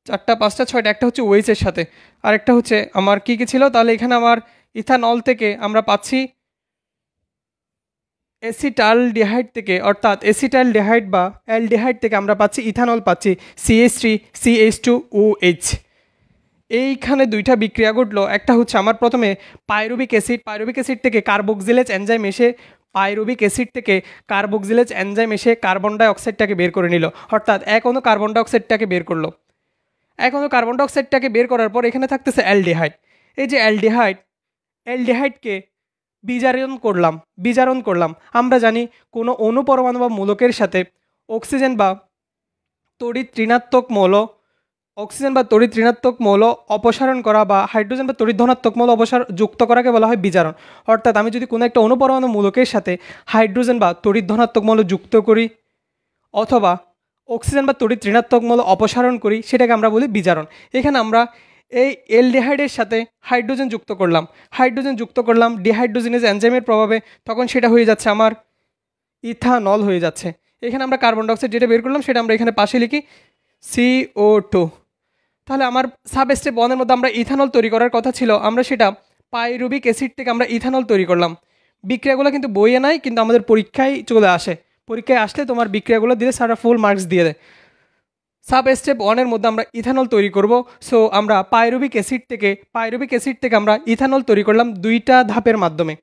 4টা 5টা 6টা, একটা হচ্ছে OH এর সাথে, আর একটা হচ্ছে আমার কী কী ছিল? তাহলে এখানে আমার ইথানল থেকে আমরা পাচ্ছি অ্যাসিটালডিহাইড থেকে, অর্থাৎ অ্যাসিটালডিহাইড বা অ্যালডিহাইড থেকে আমরা পাচ্ছি ইথানল, পাচ্ছি CH3CH2OH। এইখানে 2টা বিক্রিয়া ঘটলো। একটা হচ্ছে আমার প্রথমে পাইরুভিক অ্যাসিড থেকে কার্বক্সিলেজ এনজাইম এসে কার্বন ডাই অক্সাইডটাকে বের করে নিল, অর্থাৎ এক অণু কার্বন ডাই অক্সাইডটাকে বের করলো। এক অণু কার্বন ডাই অক্সাইডটাকে বের করার পর এখানে থাকতেছে অ্যালডিহাইড। এই যে অ্যালডিহাইডকে বিজারণ করলাম। আমরা জানি কোনো অণুপরমাণু বা মূলকের সাথে অক্সিজেন বা তড়িৎ ঋণাত্মক মৌল অপসারণ করা বা হাইড্রোজেন বা তড়িৎ ধনাত্মক মৌল যুক্ত করাকে বলা হয় বিজারণ। অর্থাৎ আমি যদি কোনো একটা অণুপরমাণু মূলকের সাথে হাইড্রোজেন বা তড়িৎ ধনাত্মক মৌল যুক্ত করি অথবা অক্সিজেন বা তড়িৎ ঋণাত্মক মৌল অপসারণ করি, সেটাকে আমরা বলি বিজারণ। এখানে আমরা এই অ্যালডিহাইডের সাথে হাইড্রোজেন যুক্ত করলাম ডিহাইড্রোজিনেজ এনজাইমের প্রভাবে, তখন সেটা হয়ে যাচ্ছে আমার ইথানল হয়ে যাচ্ছে। এখানে আমরা কার্বন ডাই অক্সাইড যেটা বের করলাম সেটা আমরা এখানে পাশে লিখি CO2। তাহলে আমার সাব স্টেপ 1 এর মধ্যে আমরা ইথানল তৈরি করার কথা ছিল, আমরা সেটা পাইরুভিক অ্যাসিড থেকে আমরা ইথানল তৈরি করলাম। বিক্রিয়াগুলো কিন্তু বইয়ে নাই, কিন্তু আমাদের পরীক্ষায় চলে আসে। পরীক্ষায় আসলে তোমার বিক্রিয়াগুলো দিলে সারা ফুল মার্কস দিয়ে দেয়। সাব স্টেপ 1 এর মধ্যে আমরা ইথানল তৈরি করব। সো আমরা পাইরুভিক অ্যাসিড থেকে আমরা ইথানল তৈরি করলাম 2টা ধাপের মাধ্যমে।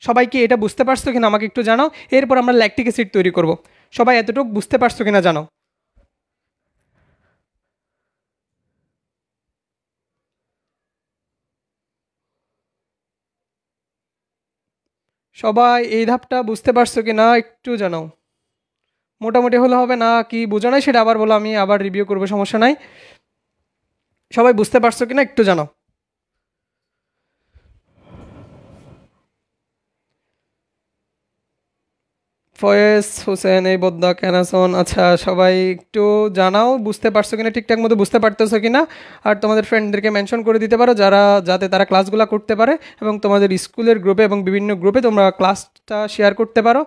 সবাই কি এটা বুঝতে পারছো কিনা আমাকে একটু জানাও। এরপর আমরা ল্যাকটিক অ্যাসিড তৈরি করব। সবাই এতটুকু বুঝতে পারছো কিনা জানাও। সবাই এই ধাপটা বুঝতে পারছো কি না একটু জানাও। মোটামুটি হলে হবে, না কি বোঝা নাই সেটা আবার বলো, আমি আবার রিভিউ করবো, সমস্যা নাই। সবাই বুঝতে পারছো কি না একটু জানাও। ফয়েজ হোসেন, এই বদ্দা ক্যানাসন, আচ্ছা সবাই একটু জানাও বুঝতে পারছো কিনা, ঠিকঠাক মতো বুঝতে পারতেছো কিনা। আর তোমাদের ফ্রেন্ডদেরকে মেনশন করে দিতে পারো যারা, যাতে তারা ক্লাসগুলো করতে পারে, এবং তোমাদের স্কুলের গ্রুপে এবং বিভিন্ন গ্রুপে তোমরা ক্লাসটা শেয়ার করতে পারো,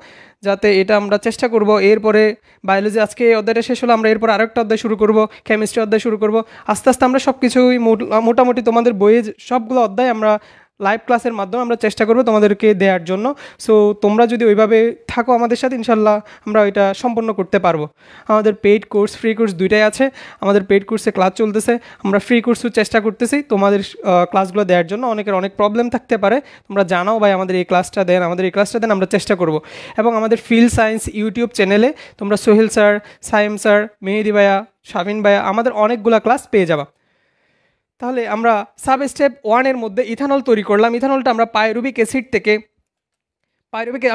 যাতে এটা আমরা চেষ্টা করব। এরপরে বায়োলজি আজকে এই অধ্যায়টা শেষ হলো, আমরা এরপর আরেকটা অধ্যায় শুরু করব, কেমিস্ট্রি অধ্যায় শুরু করব। আস্তে আস্তে আমরা সব কিছুই মোটামুটি তোমাদের বইয়ে সবগুলো অধ্যায় আমরা লাইভ ক্লাসের মাধ্যমে আমরা চেষ্টা করবো তোমাদেরকে দেওয়ার জন্য। সো তোমরা যদি ওইভাবে থাকো আমাদের সাথে, ইনশাল্লাহ আমরা এটা সম্পন্ন করতে পারবো। আমাদের পেইড কোর্স, ফ্রি কোর্স দুইটাই আছে। আমাদের পেইড কোর্সে ক্লাস চলতেছে, আমরা ফ্রি কোর্সও চেষ্টা করতেছি তোমাদের ক্লাসগুলো দেওয়ার জন্য। অনেকের অনেক প্রবলেম থাকতে পারে, তোমরা জানাও ভাই আমাদের এই ক্লাসটা দেন, আমাদের এই ক্লাসটা দেন, আমরা চেষ্টা করব। এবং আমাদের ফিল্ড সায়েন্স ইউটিউব চ্যানেলে তোমরা সোহেল স্যার, সাইম স্যার, মেহেদি ভাইয়া, শাবিন ভাইয়া, আমাদের অনেকগুলো ক্লাস পেয়ে যাবা। তাহলে আমরা সাব স্টেপ 1-এর মধ্যে ইথানল তৈরি করলাম। ইথানলটা আমরা পাইরুবিক অ্যাসিড থেকে,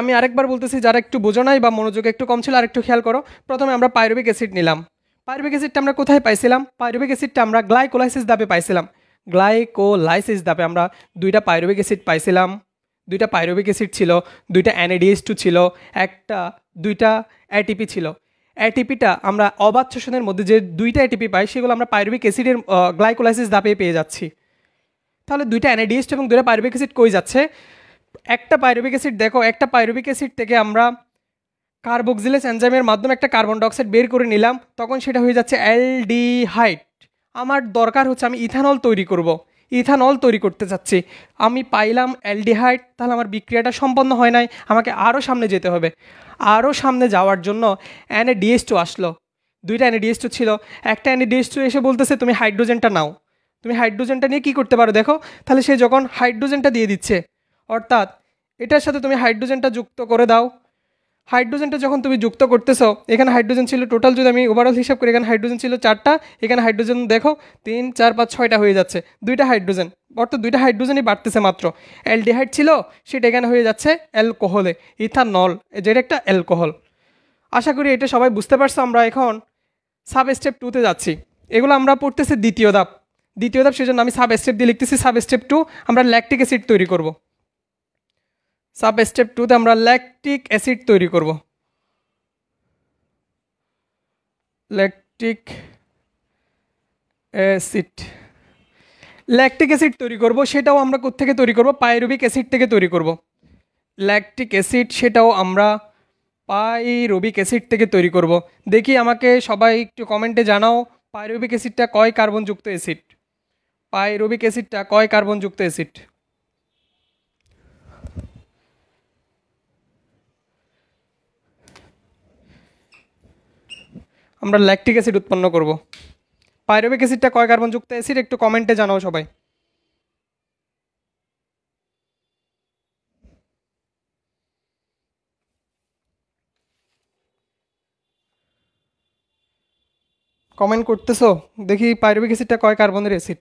আমি আরেকবার বলতেছি যারা একটু বোঝো নাই বা মনোযোগ একটু কম ছিল, আরেকটু খেয়াল করো। প্রথমে আমরা পাইরুবিক অ্যাসিড নিলাম। পাইরুবিক অ্যাসিডটা আমরা কোথায় পাইছিলাম? পাইরুবিক অ্যাসিডটা আমরা গ্লাইকোলাইসিস ধাপে পাইছিলাম। গ্লাইকোলাইসিস ধাপে আমরা দুইটা পাইরুবিক অ্যাসিড পাইছিলাম। দুইটা পাইরুবিক অ্যাসিড ছিল, দুইটা NADH2 ছিল, দুইটা ATP ছিল। এটিপিটা আমরা অবাধ শোষণের মধ্যে যে দুইটা এটিপি পাই, সেগুলো আমরা পাইরুবিক অ্যাসিডের গ্লাইকোলাইসিস ধাপে পেয়ে যাচ্ছি। তাহলে দুইটা NADH2 এবং দুইটা পাইরুবিক অ্যাসিড কই যাচ্ছে? একটা পাইরুবিক অ্যাসিড দেখো, একটা পাইরুবিক অ্যাসিড থেকে আমরা কার্বক্সিলেজ এনজাইমের মাধ্যমে একটা কার্বন ডাইঅক্সাইড বের করে নিলাম, তখন সেটা হয়ে যাচ্ছে অ্যালডিহাইড। আমার দরকার হচ্ছে আমি ইথানল তৈরি করব, ইথানল তৈরি করতে চাচ্ছি। আমি পাইলাম অ্যালডিহাইড, তাহলে আমার বিক্রিয়াটা সম্পন্ন হয় নাই, আমাকে আরও সামনে যেতে হবে। আরও সামনে যাওয়ার জন্য NADH2 আসলো। দুইটা NADH2 ছিল, একটা NADH2 এসে বলতেছে তুমি হাইড্রোজেনটা নাও। তুমি হাইড্রোজেনটা নিয়ে কী করতে পারো দেখো। তাহলে সে যখন হাইড্রোজেনটা দিয়ে দিচ্ছে, অর্থাৎ এটার সাথে তুমি হাইড্রোজেনটা যুক্ত করে দাও। হাইড্রোজেনটা যখন তুমি যুক্ত করতেছো, এখানে হাইড্রোজেন ছিল টোটাল, যদি আমি ওভারঅল হিসাব করি, এখানে হাইড্রোজেন ছিল 4টা, এখানে হাইড্রোজেন দেখো 3, 4, 5, 6টা হয়ে যাচ্ছে। দুইটা হাইড্রোজেন, অর্থাৎ দুইটা হাইড্রোজেনই বাড়তেছে মাত্র। অ্যালডিহাইড ছিল, সেটা এখানে হয়ে যাচ্ছে অ্যালকোহলে, ইথানল, যেটা একটা অ্যালকোহল। আশা করি এটা সবাই বুঝতে পারছো। আমরা এখন সাব স্টেপ 2-তে যাচ্ছি। এগুলো আমরা পড়তেছি দ্বিতীয় ধাপ, সেজন্য আমি সাব স্টেপ দিয়ে লিখতেছি। সাব স্টেপ 2 আমরা ল্যাকটিক অ্যাসিড তৈরি করব। সাব স্টেপ 2-তে আমরা ল্যাকটিক অ্যাসিড তৈরি করব। ল্যাকটিক অ্যাসিড তৈরি করব, সেটাও আমরা কোত্থেকে তৈরি করব? পাইরুবিক অ্যাসিড থেকে তৈরি করব। ল্যাকটিক অ্যাসিড সেটাও আমরা পাইরুবিক অ্যাসিড থেকে তৈরি করব। দেখি আমাকে সবাই একটু কমেন্টে জানাও, পাইরুবিক অ্যাসিডটা কয় কার্বনযুক্ত অ্যাসিড? পাইরুবিক অ্যাসিডটা কয় কার্বনযুক্ত অ্যাসিড? আমরা ল্যাকটিক অ্যাসিড উৎপন্ন করব। পাইরুবিক অ্যাসিডটা কয় কার্বনযুক্ত অ্যাসিড একটু কমেন্টে জানাও সবাই। কমেন্ট করতেছো, দেখি পাইরুবিক অ্যাসিডটা কয় কার্বনের acid?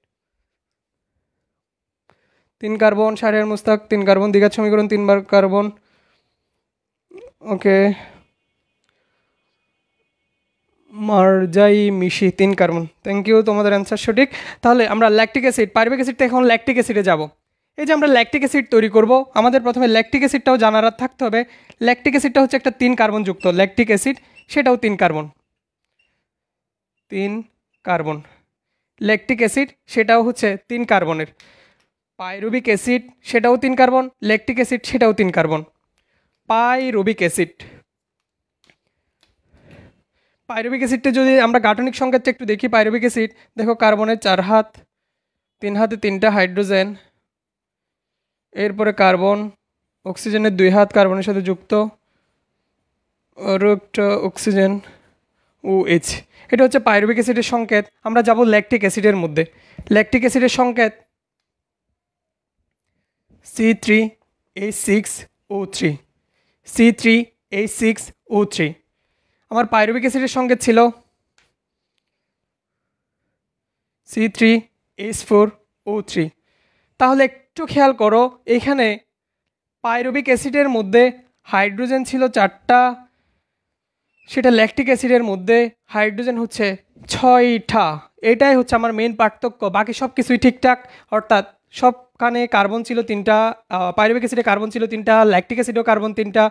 3 carbon. Shahriar Mustaq 3 carbon. দ্বিঘাত সমীকরণ 3 বার carbon. Okay. Marjai Mishi 3 carbon. Thank you, তোমাদের অ্যান্সার সঠিক। তাহলে আমরা ল্যাকটিক অ্যাসিড, পাইরুবিক অ্যাসিডটা এখন ল্যাকটিক অ্যাসিডে যাব। এই যে আমরা ল্যাকটিক অ্যাসিড তৈরি করব, আমাদের প্রথমে ল্যাকটিক অ্যাসিডটাও জানার থাকতে হবে। ল্যাকটিক অ্যাসিডটা হচ্ছে একটা 3 কার্বনযুক্ত ল্যাকটিক অ্যাসিড, সেটাও 3 কার্বন। 3 কার্বন ল্যাকটিক অ্যাসিড, সেটাও হচ্ছে 3 কার্বনের। পাইরুবিক অ্যাসিড সেটাও 3 কার্বন, ল্যাকটিক অ্যাসিড সেটাও 3 কার্বন। পাইরুবিক অ্যাসিড, পাইরুবিক অ্যাসিডটা যদি আমরা গাঠনিক সংকেতটা একটু দেখি, পাইরুবিক অ্যাসিড দেখো কার্বনের 4 হাত, 3 হাতে 3টা হাইড্রোজেন, এরপরে কার্বন, অক্সিজেনের 2 হাত কার্বনের সাথে যুক্ত, আর একটা অক্সিজেন, OH। এটা হচ্ছে পাইরুবিক অ্যাসিডের সংকেত। আমরা যাব ল্যাকটিক অ্যাসিডের মধ্যে। ল্যাকটিক অ্যাসিডের সংকেত C3H6O3, C3H6O3। আমার পাইরুবিক অ্যাসিডের সংকেত ছিল C3H4O3। তাহলে একটু খেয়াল করো, এখানে পাইরুভিক অ্যাসিডের মধ্যে হাইড্রোজেন ছিল 4টা, সেটা ল্যাকটিক অ্যাসিডের মধ্যে হাইড্রোজেন হচ্ছে 6টা। এটাই হচ্ছে আমার মেন পার্থক্য, বাকি সব কিছুই ঠিকঠাক। অর্থাৎ সবখানে কার্বন ছিল 3টা, পাইরুভিক অ্যাসিডে কার্বন ছিল 3টা, ল্যাকটিক অ্যাসিডেও কার্বন 3টা,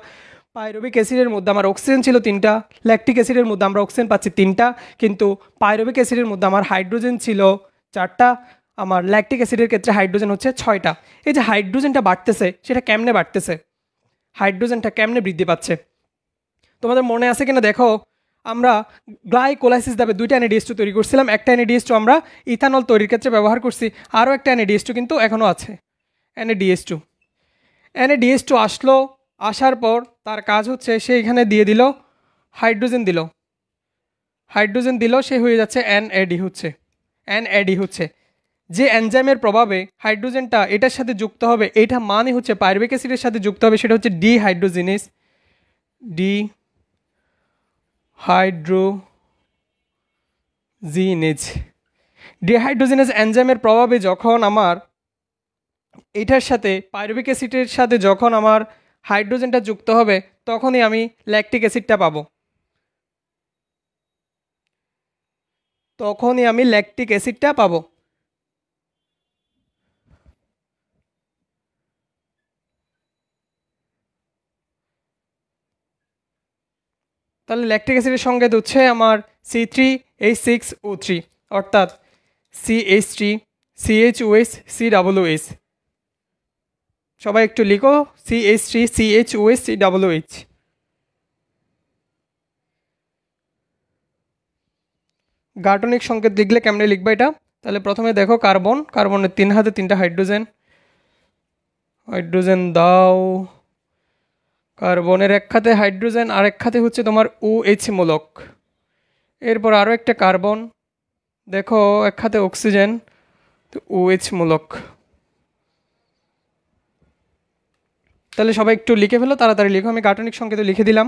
পাইরুভিক অ্যাসিডের মধ্যে আমার অক্সিজেন ছিল 3টা, ল্যাকটিক অ্যাসিডের মধ্যে আমরা অক্সিজেন পাচ্ছি 3টা, কিন্তু পাইরুভিক অ্যাসিডের মধ্যে আমার হাইড্রোজেন ছিল 4টা, আমার ল্যাকটিক অ্যাসিডের ক্ষেত্রে হাইড্রোজেন হচ্ছে 6টা। এই যে হাইড্রোজেনটা বাড়তেছে, সেটা কেমনে বাড়তেছে, হাইড্রোজেনটা কেমনে বৃদ্ধি পাচ্ছে তোমাদের মনে আছে কিনা দেখো। আমরা গ্লাইকোলাইসিস দ্বারা 2টা NADH2 তৈরি করছিলাম। একটা NADH2 আমরা ইথানল তৈরির ক্ষেত্রে ব্যবহার করছি, আরও একটা NADH2 কিন্তু এখনও আছে, NADH2। NADH2 আসলো, আসার পর তার কাজ হচ্ছে সে এখানে দিয়ে দিল হাইড্রোজেন দিল, সে হয়ে যাচ্ছে NAD হচ্ছে। যে এনজাইমের প্রভাবে হাইড্রোজেনটা এটার সাথে যুক্ত হবে, এটা মানে হচ্ছে পাইরুভিক অ্যাসিডের সাথে যুক্ত হবে, সেটা হচ্ছে ডিহাইড্রোজিনেজ। ডিহাইড্রোজিনেজ এনজাইমের প্রভাবে যখন আমার এটার সাথে পাইরুভিক অ্যাসিডের সাথে যখন আমার হাইড্রোজেনটা যুক্ত হবে, তখনই আমি ল্যাকটিক অ্যাসিডটা পাবো। তাহলে ল্যাকটিক অ্যাসিডের সংকেত হচ্ছে আমার C3H6O3, অর্থাৎ CH3CHOH COOH। সবাই একটু লিখো CH3CHOH COOH। গাঠনিক সংকেত লিখলে কেমনে লিখবা এটা? তাহলে প্রথমে দেখো কার্বনের 3 হাতে 3টা হাইড্রোজেন দাও। কার্বনের 1 হাতে হাইড্রোজেন আর 1 হাতে হচ্ছে তোমার OH মূলক। এরপর আরও একটা কার্বন, দেখো 1 হাতে অক্সিজেন, তো OH মূলক। তাহলে সবাই একটু লিখে ফেলো, তাড়াতাড়ি লিখো। আমি গাঠনিক সংকেত লিখে দিলাম।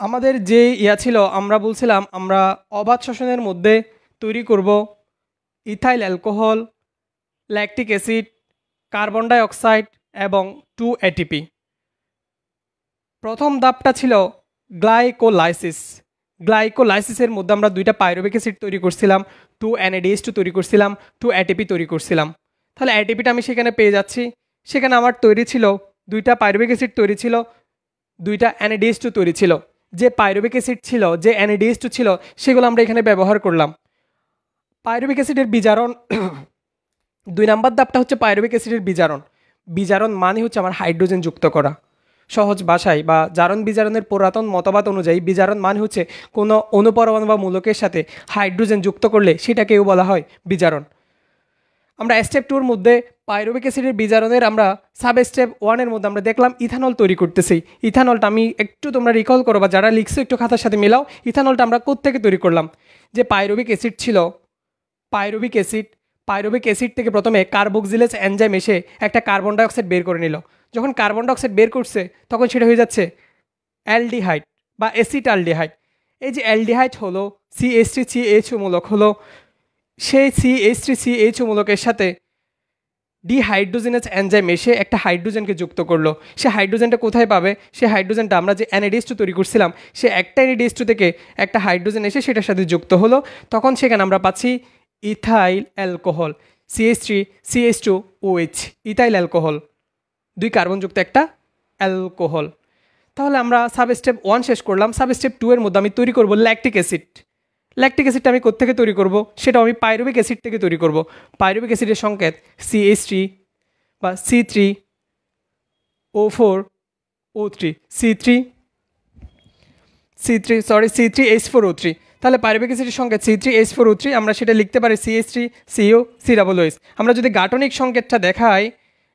আমাদের যে ছিল, আমরা বলছিলাম আমরা অবাধ শ্বসনের মধ্যে তৈরি করব ethyl alcohol, lactic acid, carbon ডাই অক্সাইড এবং 2 ATP। প্রথম ধাপটা ছিল গ্লাইকোলাইসিসের মধ্যে আমরা 2টা পাইরুভিক অ্যাসিড তৈরি করছিলাম, 2 NADH2 তৈরি করছিলাম, 2 ATP তৈরি করছিলাম। তাহলে ATPটা আমি সেখানে পেয়ে যাচ্ছি। সেখানে আমার তৈরি ছিল 2টা পাইরুভিক অ্যাসিড তৈরি ছিল, 2টা NADH2 তৈরি ছিল। যে পাইরুভিক অ্যাসিড ছিল, যে NADH2 ছিল, সেগুলো আমরা এখানে ব্যবহার করলাম। পাইরুভিক অ্যাসিডের বিজারণ 2 নাম্বার ধাপটা হচ্ছে পাইরুভিক অ্যাসিডের বিজারণ মানে হচ্ছে আমার হাইড্রোজেন যুক্ত করা। সহজ ভাষায় বা জারণ বিজারণের পুরাতন মতবাদ অনুযায়ী বিজারণ মানে হচ্ছে কোনো অনুপরমাণু বা মূলকের সাথে হাইড্রোজেন যুক্ত করলে সেটাকেও বলা হয় বিজারণ। আমরা স্টেপ 2 এর মধ্যে পাইরুভিক অ্যাসিডের বিজারণের আমরা সাব স্টেপ 1 এর মধ্যে আমরা দেখলাম ইথানল তৈরি করতেছি। ইথানলটা আমি একটু তোমরা রিকল করো বা যারা লিখছো একটু খাতার সাথে মিলাও। ইথানলটা আমরা কোত্থেকে তৈরি করলাম? যে পাইরুভিক অ্যাসিড ছিল, পাইরুভিক অ্যাসিড থেকে প্রথমে কার্বক্সিলেজ এনজাইম এসে একটা কার্বন ডাইঅক্সাইড বের করে নিল। যখন কার্বন ডাইঅক্সাইড বের করছে, তখন সেটা হয়ে যাচ্ছে অ্যালডিহাইড বা অ্যাসিটালডিহাইড। এই যে অ্যালডিহাইড হলো CH3CHO মূলক হলো, সেই CH3CHO মূলকের সাথে ডিহাইড্রোজিনেজ এনজাইম এসে একটা হাইড্রোজেনকে যুক্ত করলো। সে হাইড্রোজেনটা কোথায় পাবে? সে হাইড্রোজেনটা আমরা যে NADH2 তৈরি করছিলাম, সে একটা NADH2 থেকে একটা হাইড্রোজেন এসে সেটার সাথে যুক্ত হলো। তখন সেখানে আমরা পাচ্ছি ethyl alcohol, CH3CH2OH, ethyl alcohol, 2 কার্বনযুক্ত একটা অ্যালকোহল। তাহলে আমরা সাব স্টেপ 1 শেষ করলাম। সাব স্টেপ 2 এর মধ্যে আমি তৈরি করব ল্যাকটিক অ্যাসিডটা আমি কোত্থেকে তৈরি করব? সেটা আমি পাইরুভিক অ্যাসিড থেকে তৈরি করব। পাইরুভিক অ্যাসিডের সংকেত CH3 বা C3H4O3। তাহলে পাইরুভিক অ্যাসিডের সংকেত C3H4O3, আমরা সেটা লিখতে পারি CH3COCOOH। আমরা যদি গাঠনিক সংকেতটা দেখাই,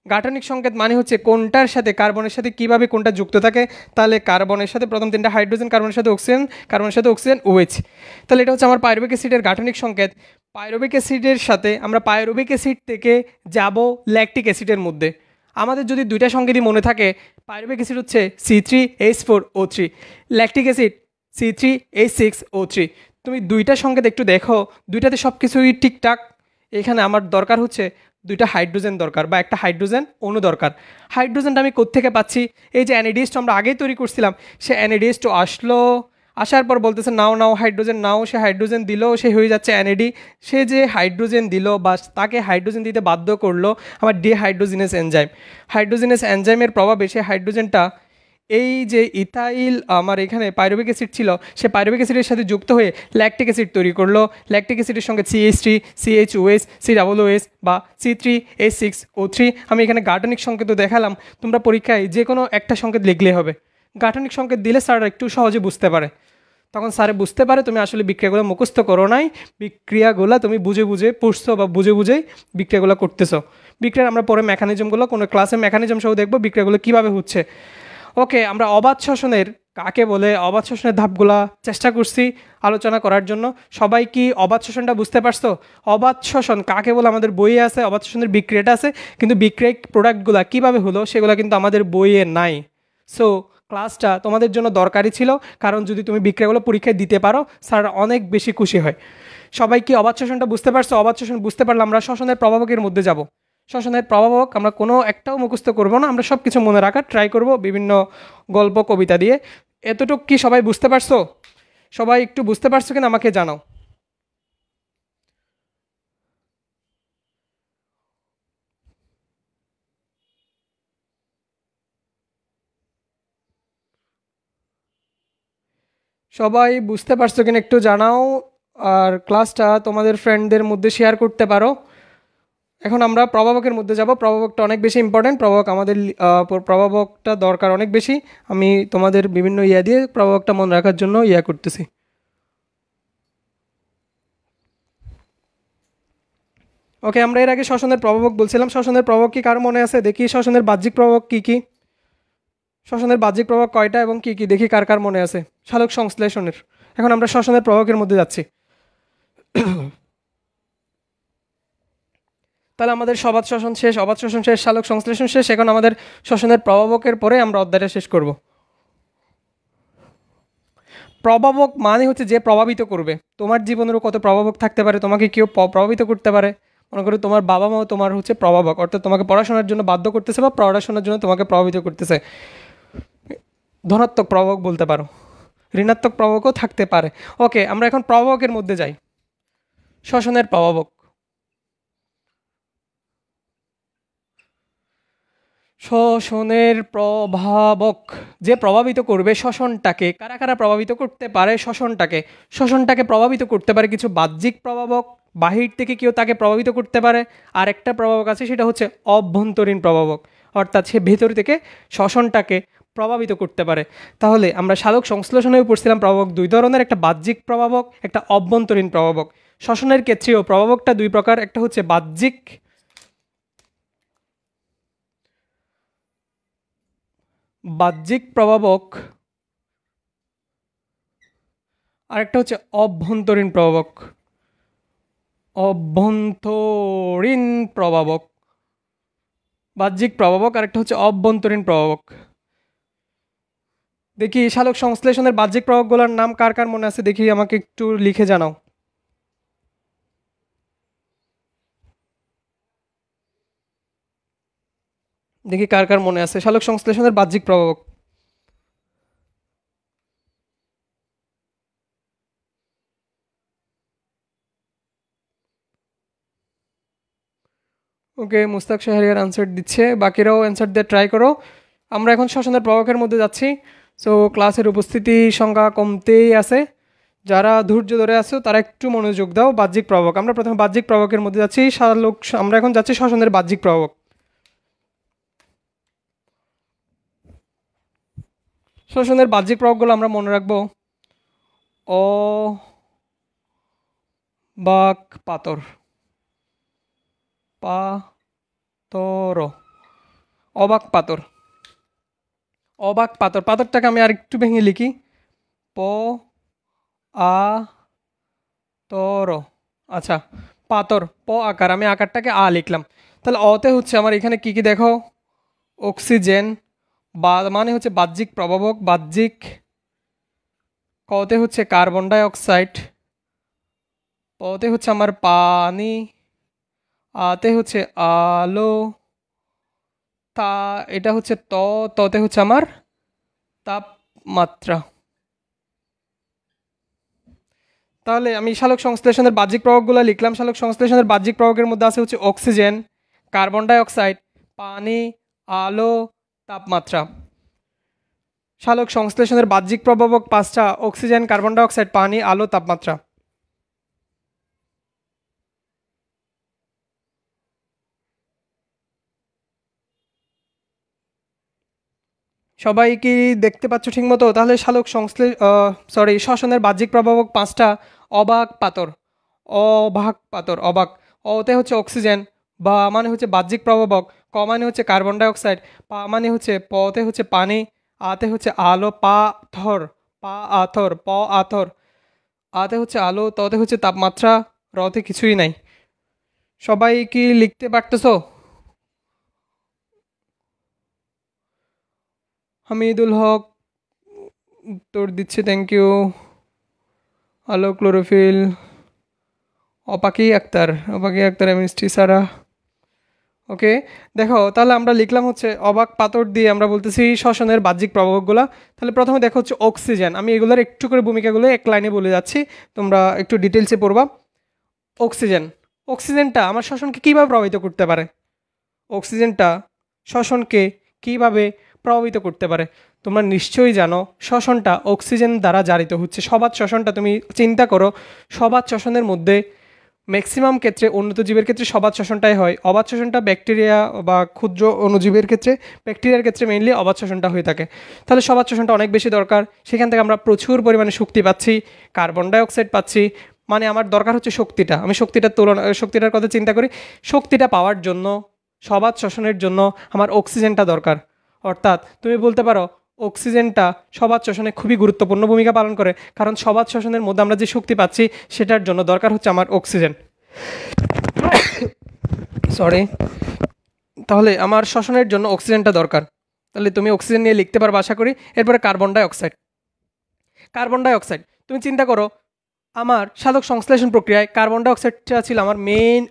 গাঠনিক সংকেত মানে হচ্ছে কোনটার সাথে কার্বনের সাথে কিভাবে কোনটা যুক্ত থাকে। তাহলে কার্বনের সাথে প্রথম 3টা হাইড্রোজেন, কার্বনের সাথে অক্সিজেন OH। তাহলে এটা হচ্ছে আমার পাইরুভিক অ্যাসিডের গাঠনিক সংকেত। পাইরুভিক অ্যাসিডের সাথে আমরা পাইরুভিক অ্যাসিড থেকে যাব ল্যাকটিক অ্যাসিডের মধ্যে। আমাদের যদি 2টা সংকেতই মনে থাকে, পাইরুভিক অ্যাসিড হচ্ছে C3H4O3, ল্যাকটিক অ্যাসিড C3H6O3। তুমি দুইটা সংকেত একটু দেখো, দুইটাতে সব কিছুই ঠিকঠাক। এখানে আমার দরকার হচ্ছে দুইটা হাইড্রোজেন দরকার বা একটা হাইড্রোজেন অণু দরকার। হাইড্রোজেনটা আমি কোত্থেকে পাচ্ছি? এই যে NADH আমরা আগেই তৈরি করছিলাম, সে NADH আসলো, আসার পর বলতেছে নাও নাও হাইড্রোজেন নাও, সে হাইড্রোজেন দিল, সে হয়ে যাচ্ছে NAD। সে যে হাইড্রোজেন দিল বা তাকে হাইড্রোজেন দিতে বাধ্য করলো আমার ডিহাইড্রোজিনেস এনজাইম। হাইড্রোজিনেস এনজাইমের প্রভাবে সে হাইড্রোজেনটা এই যে ইথাইল আমার এখানে পাইরুভিক অ্যাসিড ছিল, সে পাইরুভিক অ্যাসিডের সাথে যুক্ত হয়ে ল্যাকটিক অ্যাসিড তৈরি করলো। ল্যাকটিক অ্যাসিডের সঙ্গে CH3 CHOS COOS বা C3H6O3। আমি এখানে গাঠনিক সংকেত দেখালাম, তোমরা পরীক্ষায় যে কোনো একটা সংকেত লিখলে হবে। গাঠনিক সংকেত দিলে স্যার একটু সহজে বুঝতে পারে, তখন স্যারে বুঝতে পারে তুমি আসলে বিক্রিয়াগুলো মুখস্থ করো নাই, বিক্রিয়াগুলো তুমি বুঝে বুঝে পড়ছো বা বুঝে বুঝেই বিক্রিয়াগুলো করতেছো। বিক্রিয়ার আমরা পরে মেকানিজমগুলো কোনো ক্লাসে মেকানিজম সহ দেখবো বিক্রিয়াগুলো কীভাবে হচ্ছে। ওকে, আমরা অবাধ শ্বসনের কাকে বলে, অবাধ শ্বসনের ধাপগুলা চেষ্টা করছি আলোচনা করার জন্য। সবাই কি অবাধ শ্বসনটা বুঝতে পারছো? অবাধ শ্বসন কাকে বলে আমাদের বইয়ে আছে, অবাধ শ্বসনের বিক্রিয়াটা আছে, কিন্তু বিক্রিয়ক প্রোডাক্টগুলো কীভাবে হলো সেগুলো কিন্তু আমাদের বইয়ে নাই। সো ক্লাসটা তোমাদের জন্য দরকারি ছিল, কারণ যদি তুমি বিক্রিয়াগুলো পরীক্ষায় দিতে পারো স্যার অনেক বেশি খুশি হয়। সবাই কি অবাধ শ্বসনটা বুঝতে পারছো? অবাধ শ্বসন বুঝতে পারলে আমরা শ্বসনের প্রভাবকের মধ্যে যাব। শ্বসনের প্রভাবক আমরা কোনো একটাও মুখস্থ করব না, আমরা সব কিছু মনে রাখার ট্রাই করব বিভিন্ন গল্প কবিতা দিয়ে। এতটুকু কি সবাই বুঝতে পারছো? সবাই একটু বুঝতে পারছো কিনা আমাকে জানাও। সবাই বুঝতে পারছো কিনা একটু জানাও, আর ক্লাসটা তোমাদের ফ্রেন্ডদের মধ্যে শেয়ার করতে পারো। এখন আমরা প্রভাবকের মধ্যে যাব। প্রভাবকটা অনেক বেশি ইম্পর্টেন্ট, প্রভাবক আমাদের প্রভাবকটা দরকার অনেক বেশি। আমি তোমাদের বিভিন্ন দিয়ে প্রভাবকটা মনে রাখার জন্য করতেছি। ওকে, আমরা এর আগে শ্বসনের প্রভাবক বলছিলাম। শ্বসনের প্রভাবক কি কারো মনে আছে? দেখি শ্বসনের বাহ্যিক প্রভাবক কি কি, শ্বসনের বাহ্যিক প্রভাবক কয়টা এবং কি কি, দেখি কার কার মনে আছে। সালোক সংশ্লেষণের। এখন আমরা শ্বসনের প্রভাবকের মধ্যে যাচ্ছি। তাহলে আমাদের সবাদ শ্বসন শেষ, অবাধ শ্বসন শেষ, সালোক সংশ্লেষণ শেষ। এখন আমাদের শ্বসনের প্রভাবকের পরে আমরা অধ্যায়টা শেষ করব। প্রভাবক মানে হচ্ছে যে প্রভাবিত করবে। তোমার জীবনেরও কত প্রভাবক থাকতে পারে, তোমাকে কেউ প্রভাবিত করতে পারে। মনে করো তোমার বাবা মাও তোমার হচ্ছে প্রভাবক, অর্থাৎ তোমাকে পড়াশোনার জন্য বাধ্য করতেছে বা পড়াশোনার জন্য তোমাকে প্রভাবিত করতেছে। ধনাত্মক প্রভাবক বলতে পারো, ঋণাত্মক প্রভাবকও থাকতে পারে। ওকে, আমরা এখন প্রভাবকের মধ্যে যাই। শ্বসনের প্রভাবক। শ্বসনের প্রভাবক যে প্রভাবিত করবে শ্বসনটাকে, কারা কারা প্রভাবিত করতে পারে শ্বসনটাকে? শ্বসনটাকে প্রভাবিত করতে পারে কিছু বাহ্যিক প্রভাবক, বাহির থেকে কেউ তাকে প্রভাবিত করতে পারে। আর একটা প্রভাবক আছে, সেটা হচ্ছে অভ্যন্তরীণ প্রভাবক, অর্থাৎ সে ভেতর থেকে শ্বসনটাকে প্রভাবিত করতে পারে। তাহলে আমরা সালোক সংশ্লেষণেও পড়ছিলাম প্রভাবক দুই ধরনের, একটা বাহ্যিক প্রভাবক, একটা অভ্যন্তরীণ প্রভাবক। শ্বসনের ক্ষেত্রেও প্রভাবকটা দুই প্রকার, একটা হচ্ছে বাহ্যিক প্রভাবক, আরেকটা হচ্ছে অভ্যন্তরীণ প্রভাবক। অভ্যন্তরীণ প্রভাবক, বাহ্যিক প্রভাবক, আরেকটা হচ্ছে অভ্যন্তরীণ প্রভাবক। দেখি সালোক সংশ্লেষণের বাহ্যিক প্রভাবগুলোর নাম কার কার মনে আছে, দেখি আমাকে একটু লিখে জানাও। দেখি কার কার মনে আছে সালোক সংশ্লেষণের বাহ্যিক প্রভাবক। ওকে, মুস্তাক শাহরিয়ার আনসার দিচ্ছে, বাকিরাও অ্যান্সার দিয়ে ট্রাই করো। আমরা এখন শ্বসনের প্রভাবকের মধ্যে যাচ্ছি। সো ক্লাসের উপস্থিতি সংখ্যা কমতেই আছে, যারা ধৈর্য ধরে আছো তারা একটু মনোযোগ দাও। বাহ্যিক প্রভাবক, আমরা প্রথমে বাহ্যিক প্রভাবকের মধ্যে যাচ্ছি। আমরা এখন যাচ্ছি শ্বসনের বাহ্যিক প্রভাবক। শ্বসনের বাহ্যিক প্রভাবগুলো আমরা মনে রাখবো। অবাক পাতর, পাতর, অবাক পাতর, অবাক পাতর। পাতরটাকে আমি আর একটু ভেঙে লিখি, প আ তর। আচ্ছা, পাতর, প আকার, আমি আকারটাকে আ লিখলাম। তাহলে অতে হচ্ছে আমার এখানে কি কি দেখো, অক্সিজেন, বা মানে হচ্ছে বাহ্যিক প্রভাবক বাহ্যিক। কতে হচ্ছে কার্বন ডাই অক্সাইড, পতে হচ্ছে আমার পানি, আতে হচ্ছে আলো, তা এটা হচ্ছে ততে হচ্ছে আমার তাপমাত্রা। তাহলে আমি সালোক সংশ্লেষণের বাহ্যিক প্রভাবগুলো লিখলাম। সালোক সংশ্লেষণের বাহ্যিক প্রভাবের মধ্যে আছে হচ্ছে অক্সিজেন, কার্বন ডাই অক্সাইড, পানি, আলো, তাপমাত্রা। সালোক সংশ্লেষণের বাহ্যিক প্রভাবক পাঁচটা: অক্সিজেন, কার্বন ডাই অক্সাইড, পানি, আলো, তাপমাত্রা। সবাই কি দেখতে পাচ্ছ ঠিক মতো? তাহলে সালোক শ্বসনের বাহ্যিক প্রভাবক পাঁচটা: অবাক পাতর, অবাক পাতর, অবাক। অতে হচ্ছে অক্সিজেন, বা মানে হচ্ছে বাহ্যিক প্রভাবক, ক মানে হচ্ছে কার্বন ডাই অক্সাইড, পা মানে হচ্ছে পতে হচ্ছে পানি, আতে হচ্ছে আলো, পা আথর, আথর, আতে হচ্ছে আলো, ততে হচ্ছে তাপমাত্রা, রতে কিছুই নাই। সবাই কি লিখতে পারতেছো? হামিদুল হক উত্তর দিচ্ছে, থ্যাংক ইউ। আলো, ক্লোরোফিল, অপাকি আক্তার, এমএসটি সারা। ওকে, দেখো তাহলে আমরা লিখলাম হচ্ছে অবাক পাতর দিয়ে আমরা বলতেছি শ্বসনের বাহ্যিক প্রভাবকগুলো। তাহলে প্রথমে দেখো হচ্ছে অক্সিজেন। আমি এগুলোর একটু করে ভূমিকাগুলো এক লাইনে বলে যাচ্ছি, তোমরা একটু ডিটেলসে পড়বা। অক্সিজেন, অক্সিজেনটা আমার শ্বসনকে কীভাবে প্রভাবিত করতে পারে? অক্সিজেনটা শ্বসনকে কীভাবে প্রভাবিত করতে পারে? তোমরা নিশ্চয়ই জানো শ্বসনটা অক্সিজেন দ্বারা জারিত হচ্ছে। সবাত শ্বসনটা তুমি চিন্তা করো, সবাত শ্বসনের মধ্যে ম্যাক্সিমাম ক্ষেত্রে উন্নত জীবের ক্ষেত্রে সবাত শ্বসনটাই হয়। অবাত শ্বসনটা ব্যাকটেরিয়া বা ক্ষুদ্র অণুজীবের ক্ষেত্রে, ব্যাকটেরিয়ার ক্ষেত্রে মেইনলি অবাত শ্বসনটা হয়ে থাকে। তাহলে সবাত শ্বসনটা অনেক বেশি দরকার। সেখান থেকে আমরা প্রচুর পরিমাণে শক্তি পাচ্ছি, কার্বন ডাই অক্সাইড পাচ্ছি। মানে আমার দরকার হচ্ছে শক্তিটা। আমি শক্তিটার কথা চিন্তা করি। শক্তিটা পাওয়ার জন্য, সবাত শ্বসনের জন্য আমার অক্সিজেনটা দরকার। অর্থাৎ তুমি বলতে পারো অক্সিজেনটা সবাত শ্বসনে খুবই গুরুত্বপূর্ণ ভূমিকা পালন করে, কারণ সবাত শ্বসনের মধ্যে আমরা যে শক্তি পাচ্ছি সেটার জন্য দরকার হচ্ছে আমার অক্সিজেন। সরি। তাহলে আমার শ্বসনের জন্য অক্সিজেনটা দরকার। তাহলে তুমি অক্সিজেন নিয়ে লিখতে পারবে আশা করি। এরপরে কার্বন ডাই অক্সাইড। কার্বন ডাই অক্সাইড তুমি চিন্তা করো, আমার সালোক সংশ্লেষণ প্রক্রিয়ায় কার্বন ডাই অক্সাইডটা ছিল আমার মেইন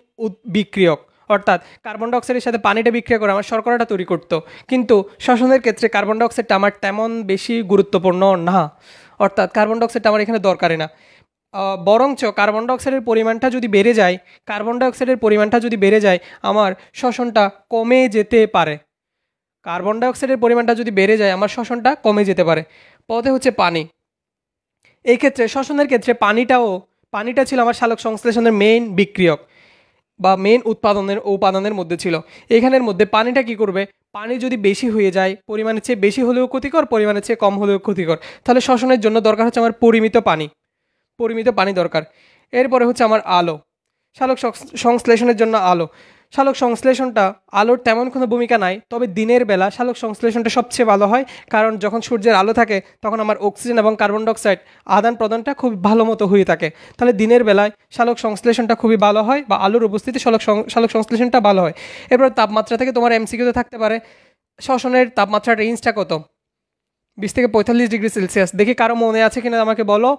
বিক্রিয়ক। অর্থাৎ কার্বন ডাই অক্সাইডের সাথে পানিটা বিক্রিয়া করে আমার শর্করাটা তৈরি করতো। কিন্তু শ্বসনের ক্ষেত্রে কার্বন ডাই অক্সাইডটা আমার তেমন বেশি গুরুত্বপূর্ণ না। অর্থাৎ কার্বন ডাই অক্সাইডটা আমার এখানে দরকারই না। বরঞ্চ কার্বন ডাই অক্সাইডের পরিমাণটা যদি বেড়ে যায়, আমার শ্বসনটা কমে যেতে পারে। কার্বন ডাই অক্সাইডের পরিমাণটা যদি বেড়ে যায় আমার শ্বসনটা কমে যেতে পারে। পথে হচ্ছে পানি। এই ক্ষেত্রে শ্বসনের ক্ষেত্রে পানিটা ছিল আমার সালোক সংশ্লেষণের মেইন বিক্রিয়ক বা মেইন উপাদানের মধ্যে ছিল। এখানের মধ্যে পানিটা কি করবে? পানি যদি বেশি হয়ে যায়, পরিমাণের চেয়ে বেশি হলেও ক্ষতিকর, পরিমাণের চেয়ে কম হলেও ক্ষতিকর। তাহলে শ্বসনের জন্য দরকার হচ্ছে আমার পরিমিত পানি দরকার। এরপরে হচ্ছে আমার আলো। সালোক সংশ্লেষণের জন্য আলো। সালোক সংশ্লেষণটা আলোর তেমন কোনো ভূমিকা নাই, তবে দিনের বেলা সালোক সংশ্লেষণটা সবচেয়ে ভালো হয়, কারণ যখন সূর্যের আলো থাকে তখন আমার অক্সিজেন এবং কার্বন ডাই অক্সাইড আদান প্রদানটা খুব ভালো মতো হয়ে থাকে। তাহলে দিনের বেলায় সালোক সংশ্লেষণটা খুবই ভালো হয়, বা আলোর উপস্থিতি সালোক সংশ্লেষণটা ভালো হয়। এরপর তাপমাত্রা থেকে তোমার এমসিকিউতে থাকতে পারে শ্বসনের তাপমাত্রার রেঞ্জটা কত? 20 থেকে 45 ডিগ্রি সেলসিয়াস। দেখি কারো মনে আছে কিনা আমাকে বলো।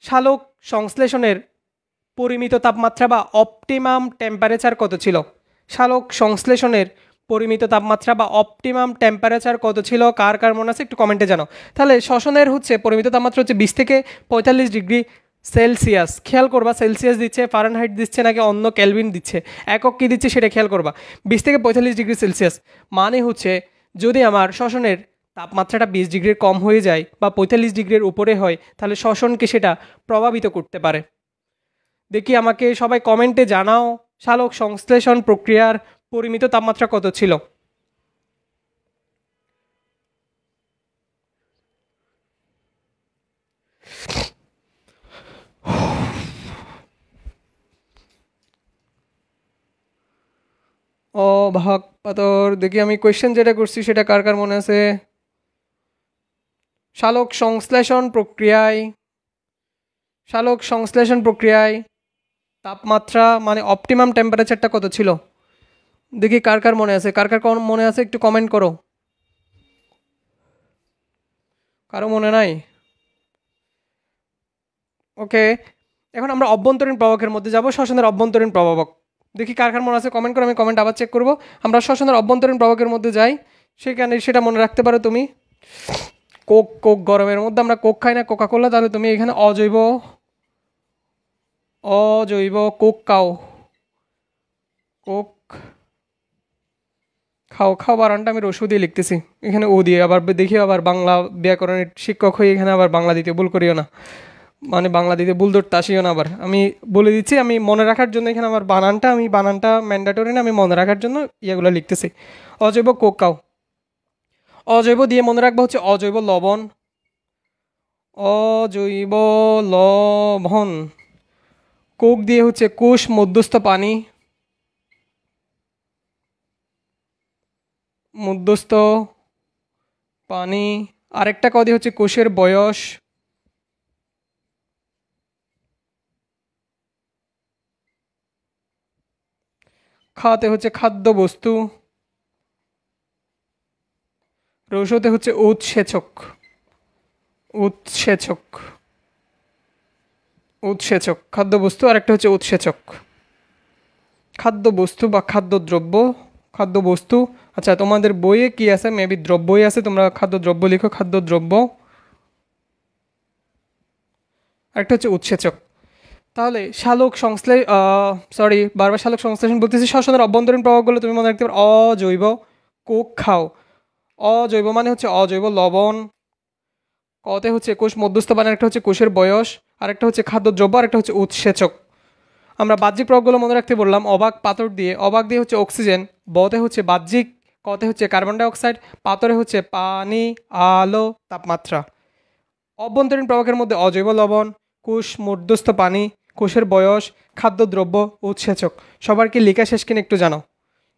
সালোক সংশ্লেষণের পরিমিত তাপমাত্রা বা অপটিমাম টেম্পারেচার কত ছিল? সালোক সংশ্লেষণের পরিমিত তাপমাত্রা বা অপটিমাম টেম্পারেচার কত ছিল? কার কার মনে আছে একটু কমেন্টে জানো। তাহলে শ্বসনের হচ্ছে পরিমিত তাপমাত্রা হচ্ছে 20 থেকে 45 ডিগ্রি সেলসিয়াস। খেয়াল করবা সেলসিয়াস দিচ্ছে, ফারেনহাইট দিচ্ছে নাকি অন্য কেলভিন দিচ্ছে, একক কী দিচ্ছে সেটা খেয়াল করবা। 20 থেকে 45 ডিগ্রি সেলসিয়াস মানে হচ্ছে যদি আমার শ্বসনের তাপমাত্রাটা 20 ডিগ্রির কম হয়ে যায় বা 45 ডিগ্রির উপরে হয়, তাহলে শ্বসনকে সেটা প্রভাবিত করতে পারে। দেখি আমাকে সবাই কমেন্টে জানাও সালোক সংশ্লেষণ প্রক্রিয়ার পরিমিত তাপমাত্রা কত ছিল? ও ভাগ পাতর, দেখি আমি কোয়েশ্চেন যেটা করছি সেটা কার কার মনে আছে? সালোক সংশ্লেষণ প্রক্রিয়ায় তাপমাত্রা মানে অপটিমাম টেম্পারেচারটা কত ছিল? দেখি কার কার মনে আছে, মনে আছে একটু কমেন্ট করো। কারো মনে নাই? ওকে, এখন আমরা অভ্যন্তরীণ প্রবাহকের মধ্যে যাব, শ্বসনের অভ্যন্তরীণ প্রবাহক। দেখি কার কার মনে আছে কমেন্ট করে, আমি কমেন্ট আবার চেক করব। আমরা শ্বসনের অভ্যন্তরীণ প্রবাহকের মধ্যে যাই, সেখানে সেটা মনে রাখতে পারো তুমি। কোক, কোক গরমের মধ্যে আমরা কোক খাই না, কোকা কোলা, তাহলে তুমি এখানে অজৈব কোক খাও, কোক খাও, খাও বানানটা আমি রসু দিয়ে লিখতেছি, এখানে ও দিয়ে। আবার দেখি আবার বাংলা ব্যাকরণের শিক্ষক হয়ে এখানে আবার বাংলা দিতে ভুল করিও না, মানে বাংলা দিতে ভুল ধরতে আসিও না। আবার আমি বলে দিচ্ছি, আমি মনে রাখার জন্য এখানে আমার বানানটা ম্যান্ডেটরি না, আমি মনে রাখার জন্য ইয়েগুলো লিখতেছি। অজৈব কোক খাও, অজৈব দিয়ে মনে রাখবো হচ্ছে অজৈব লবণ, অজৈব লবণ। কোক দিয়ে হচ্ছে কোষ মধ্যস্থ পানি, মধ্যস্থ পানি। আরেকটা ক দিয়ে হচ্ছে কোষের বয়স, খাওয়াতে হচ্ছে খাদ্য বস্তু, রসতে হচ্ছে উৎসেচক, উৎসেচক, উৎসেচক খাদ্যবস্তু। আরেকটা হচ্ছে উৎসেচক, খাদ্যবস্তু বা খাদ্যদ্রব্য, খাদ্যবস্তু। আচ্ছা তোমাদের বইয়ে কি আছে, মেবি দ্রব্যই আছে, তোমরা খাদ্যদ্রব্য লিখো, খাদ্যদ্রব্য। আরেকটা হচ্ছে উৎসেচক। তাহলে সালোক বারবার সালোক সংশ্লেষণ বলতেছি। শ্বসনের অভ্যন্তরীণ প্রভাবগুলো তুমি মনে রাখতে পারো। অজৈব কোক খাও, অজৈব মানে হচ্ছে অজৈব লবণ, কতে হচ্ছে কোষ মধ্যস্থ পানি, একটা হচ্ছে কোষের বয়স, আরেকটা হচ্ছে খাদ্যদ্রব্য, আরেকটা হচ্ছে উৎসেচক। আমরা বাহ্যিক প্রভাবগুলো মনে রাখতে বললাম। অবাক পাথর দিয়ে, অবাক দিয়ে হচ্ছে অক্সিজেন, বতে হচ্ছে বাহ্যিক, কতে হচ্ছে কার্বন ডাইঅক্সাইড, পাথরে হচ্ছে পানি, আলো, তাপমাত্রা। অভ্যন্তরীণ প্রভাবের মধ্যে অজৈব লবণ, কোষ মধ্যস্থ পানি, কোষের বয়স, খাদ্যদ্রব্য, উৎসেচক। সবার কি লেখা শেষ কিনা একটু জানাও।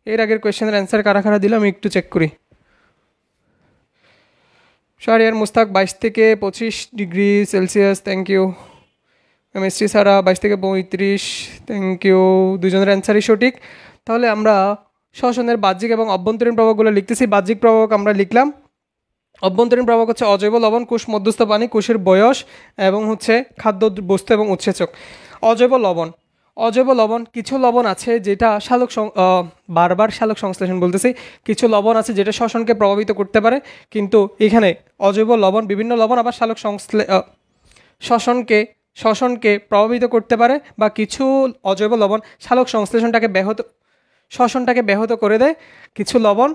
এর আগের কোয়েশ্চেনের অ্যান্সার কারা কারা দিলাম আমি একটু চেক করি। শাহরিয়ার মুস্তাক 22 থেকে 25 degree Celsius, thank you. Chemistry সারা 22 থেকে 35, থ্যাংক ইউ। দুজনের অ্যান্সারই সঠিক। তাহলে আমরা শ্বসনের বাহ্যিক এবং অভ্যন্তরীণ প্রভাবগুলো লিখতেছি। বাহ্যিক প্রভাব আমরা লিখলাম। অভ্যন্তরীণ প্রভাব হচ্ছে অজৈব লবণ, কোষ মধ্যস্থ পানি, কোষের বয়স এবং হচ্ছে খাদ্য বস্তু এবং উৎসেচক। অজৈব লবণ, অজৈব লবণ, কিছু লবণ আছে যেটা বারবার সালোক সংশ্লেষণ বলতেছি, কিছু লবণ আছে যেটা শ্বসনকে প্রভাবিত করতে পারে, কিন্তু এখানে অজৈব লবণ, বিভিন্ন লবণ আবার শ্বসনকে প্রভাবিত করতে পারে, বা কিছু অজৈব লবণ শ্বসনটাকে ব্যাহত করে দেয়। কিছু লবণ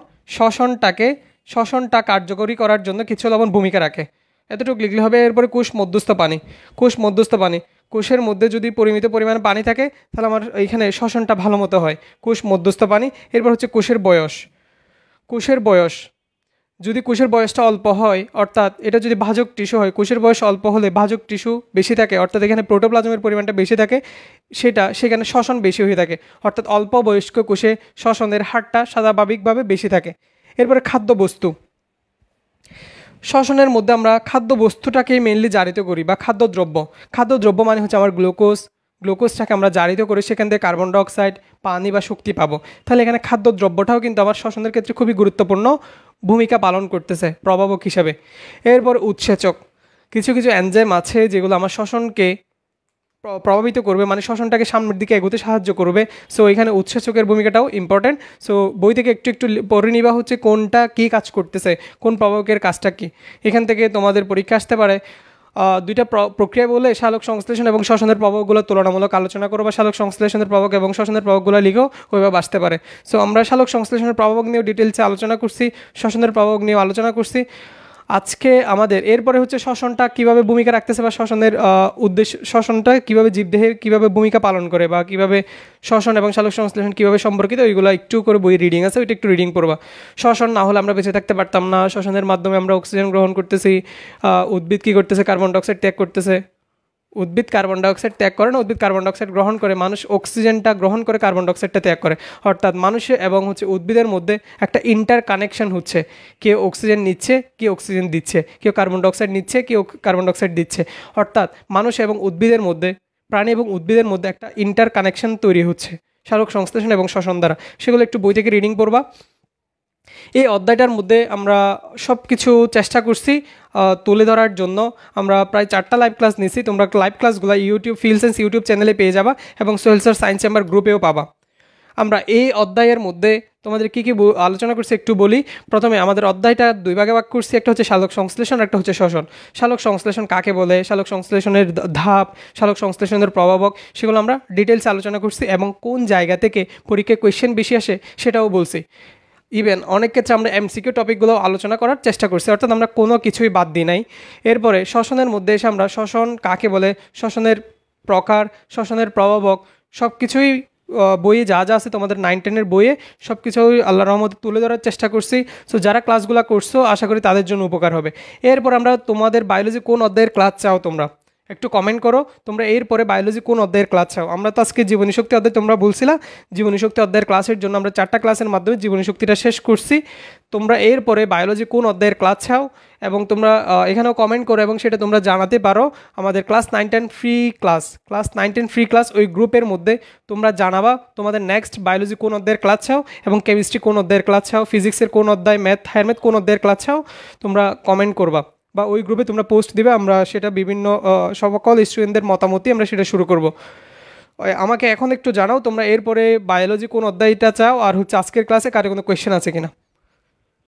শ্বসনটা কার্যকরী করার জন্য কিছু লবণ ভূমিকা রাখে। এতটুকু লিখলে হবে। এরপরে কোষ মধ্যস্থ পানি, কোষ মধ্যস্থ পানি, কোষের মধ্যে যদি পরিমিত পরিমাণে পানি থাকে তাহলে আমার এইখানে শ্বসনটা ভালো মতো হয়, কোষ মধ্যস্থ পানি। এরপর হচ্ছে কোষের বয়স, কোষের বয়স যদি কোষের বয়সটা অল্প হয়, অর্থাৎ এটা যদি ভাজক টিস্যু হয়, কোষের বয়স অল্প হলে ভাজক টিস্যু বেশি থাকে, অর্থাৎ এখানে প্রোটোপ্লাজমের পরিমাণটা বেশি থাকে, সেখানে শ্বসন বেশি হয়ে থাকে, অর্থাৎ অল্প বয়স্ক কোষে শ্বসনের হারটা স্বাভাবিকভাবে বেশি থাকে। এরপরে খাদ্যবস্তু, শ্বসনের মধ্যে আমরা খাদ্যবস্তুটাকেই মেনলি জারিত করি, বা খাদ্যদ্রব্য মানে হচ্ছে আমার গ্লুকোজটাকে আমরা জারিত করি, সেখান থেকে কার্বন ডাইঅক্সাইড, পানি বা শক্তি পাবো। তাহলে এখানে খাদ্যদ্রব্যটাও কিন্তু আমার শ্বসনের ক্ষেত্রে খুবই গুরুত্বপূর্ণ ভূমিকা পালন করতেছে প্রভাবক হিসাবে। এরপর উৎসেচক, কিছু কিছু এনজাইম আছে যেগুলো আমার শ্বসনকে প্রভাবিত করবে, মানে শ্বসনটাকে সামনের দিকে এগোতে সাহায্য করবে। সো এখানে উৎসেচকের ভূমিকাটাও ইম্পর্টেন্ট। সো বই থেকে একটু একটু পড়ে নিবা হচ্ছে কোনটা কী কাজ করতেছে, কোন প্রভাবকের কাজটা কী। এখান থেকে তোমাদের পরীক্ষা আসতে পারে। দুইটা প্রক্রিয়া বলে সালোক সংশ্লেষণ এবং শ্বসনের প্রভাবগুলো তুলনামূলক আলোচনা করো, বা সালোক সংশ্লেষণের প্রভাব এবং শ্বসনের প্রভাবগুলো লিখো, ওইভাবে আসতে পারে। সো আমরা সালোক সংশ্লেষণের প্রভাবক নিয়েও ডিটেলসে আলোচনা করছি, শ্বসনের প্রভাবক নিয়েও আলোচনা করছি আজকে আমাদের। এরপরে হচ্ছে শ্বসনটা কীভাবে ভূমিকা রাখতেছে, বা শ্বসনের উদ্দেশ্য, শ্বসনটা কীভাবে জীবদেহে কীভাবে ভূমিকা পালন করে, বা কীভাবে শ্বসন এবং সালোক সংশ্লেষণ কীভাবে সম্পর্কিত, ওইগুলো একটু করে বই রিডিং আছে, ওইটা একটু রিডিং পড়বা। শ্বসন না হলে আমরা বেঁচে থাকতে পারতাম না। শ্বসনের মাধ্যমে আমরা অক্সিজেন গ্রহণ করতেছি। উদ্ভিদ কী করতেছে, কার্বন ডাইঅক্সাইড ত্যাগ করতেছে। উদ্ভিদ কার্বন ডাইঅক্সাইড ত্যাগ করে না, উদ্ভিদ কার্বন ডাইঅক্সাইড গ্রহণ করে। মানুষ অক্সিজেনটা গ্রহণ করে, কার্বন ডাইঅক্সাইডটা ত্যাগ করে। অর্থাৎ মানুষের এবং হচ্ছে উদ্ভিদের মধ্যে একটা ইন্টার কানেকশন হচ্ছে, কেউ অক্সিজেন নিচ্ছে, কেউ অক্সিজেন দিচ্ছে, কেউ কার্বন ডাইঅক্সাইড নিচ্ছে, কেউ কার্বন ডাইঅক্সাইড দিচ্ছে। অর্থাৎ মানুষ এবং উদ্ভিদের মধ্যে, প্রাণী এবং উদ্ভিদের মধ্যে একটা ইন্টার কানেকশন তৈরি হচ্ছে সালোক সংশ্লেষণ এবং শ্বসন দ্বারা। সেগুলো একটু বই থেকে রিডিং পড়বা। এই অধ্যায়টার মধ্যে আমরা সব কিছু চেষ্টা করছি তুলে ধরার জন্য। আমরা প্রায় 4টা লাইভ ক্লাস নিছি, তোমরা লাইভ ক্লাসগুলো ইউটিউব ফিল সায়েন্স ইউটিউব চ্যানেলে পেয়ে যাবা এবং সোহেল স্যার সায়েন্স চেম্বার গ্রুপেও পাবা। আমরা এই অধ্যায়ের মধ্যে তোমাদের কী কী আলোচনা করছি একটু বলি। প্রথমে আমাদের অধ্যায়টা 2 ভাগে ভাগ করছি, একটা হচ্ছে সালোক সংশ্লেষণ, একটা হচ্ছে শ্বসন। সালোক সংশ্লেষণ কাকে বলে, সালোক সংশ্লেষণের ধাপ, সালোক সংশ্লেষণের প্রভাবক, সেগুলো আমরা ডিটেলসে আলোচনা করছি এবং কোন জায়গা থেকে পরীক্ষায় কোয়েশ্চেন বেশি আসে সেটাও বলছি। ইভেন অনেক ক্ষেত্রে আমরা এমসিকিউ টপিকগুলো আলোচনা করার চেষ্টা করছি, অর্থাৎ আমরা কোনো কিছুই বাদ দিই নাই। এরপরে শ্বসনের মধ্যে এসে আমরা শ্বসন কাকে বলে, শ্বসনের প্রকার, শ্বসনের প্রভাবক সব কিছুই বইয়ে যা যা আছে তোমাদের 9-10-এর বইয়ে সব কিছুই আল্লাহর রহমতে তুলে ধরার চেষ্টা করছি। সো যারা ক্লাসগুলো করছো আশা করি তাদের জন্য উপকার হবে। এরপর আমরা তোমাদের বায়োলজি কোন অধ্যায়ের ক্লাস চাও তোমরা একটু কমেন্ট করো, তোমরা এরপরে বায়োলজি কোন অধ্যায়ের ক্লাস চাও। আমরা তো আজকে জীবনী শক্তি অধ্যায় তোমরা বলছিলা, জীবনী শক্তি অধ্যায়ের ক্লাসের জন্য আমরা 4টা ক্লাসের মাধ্যমে জীবনী শক্তিটা শেষ করছি। তোমরা এরপরে বায়োলজি কোন অধ্যায়ের ক্লাস চাও এবং তোমরা এখানেও কমেন্ট করো এবং সেটা তোমরা জানাতে পারো আমাদের ক্লাস 9-10 ফ্রি ক্লাস ওই গ্রুপের মধ্যে তোমরা জানাবা তোমাদের নেক্সট বায়োলজি কোন অধ্যায়ের ক্লাস চাও এবং কেমিস্ট্রি কোন অধ্যায়ের ক্লাস চাও, ফিজিক্সের কোন অধ্যায়, হায়ার ম্যাথ কোন অধ্যায়ের ক্লাস চাও, তোমরা কমেন্ট করবা বা ওই গ্রুপে তোমরা পোস্ট দিবে। আমরা সেটা বিভিন্ন সকল স্টুডেন্টদের মতামতই আমরা সেটা শুরু করব। আমাকে এখন একটু জানাও তোমরা এরপরে বায়োলজি কোন অধ্যায়টা চাও আর হচ্ছে আজকের ক্লাসে কারো কোনো কোয়েশ্চেন আছে কিনা।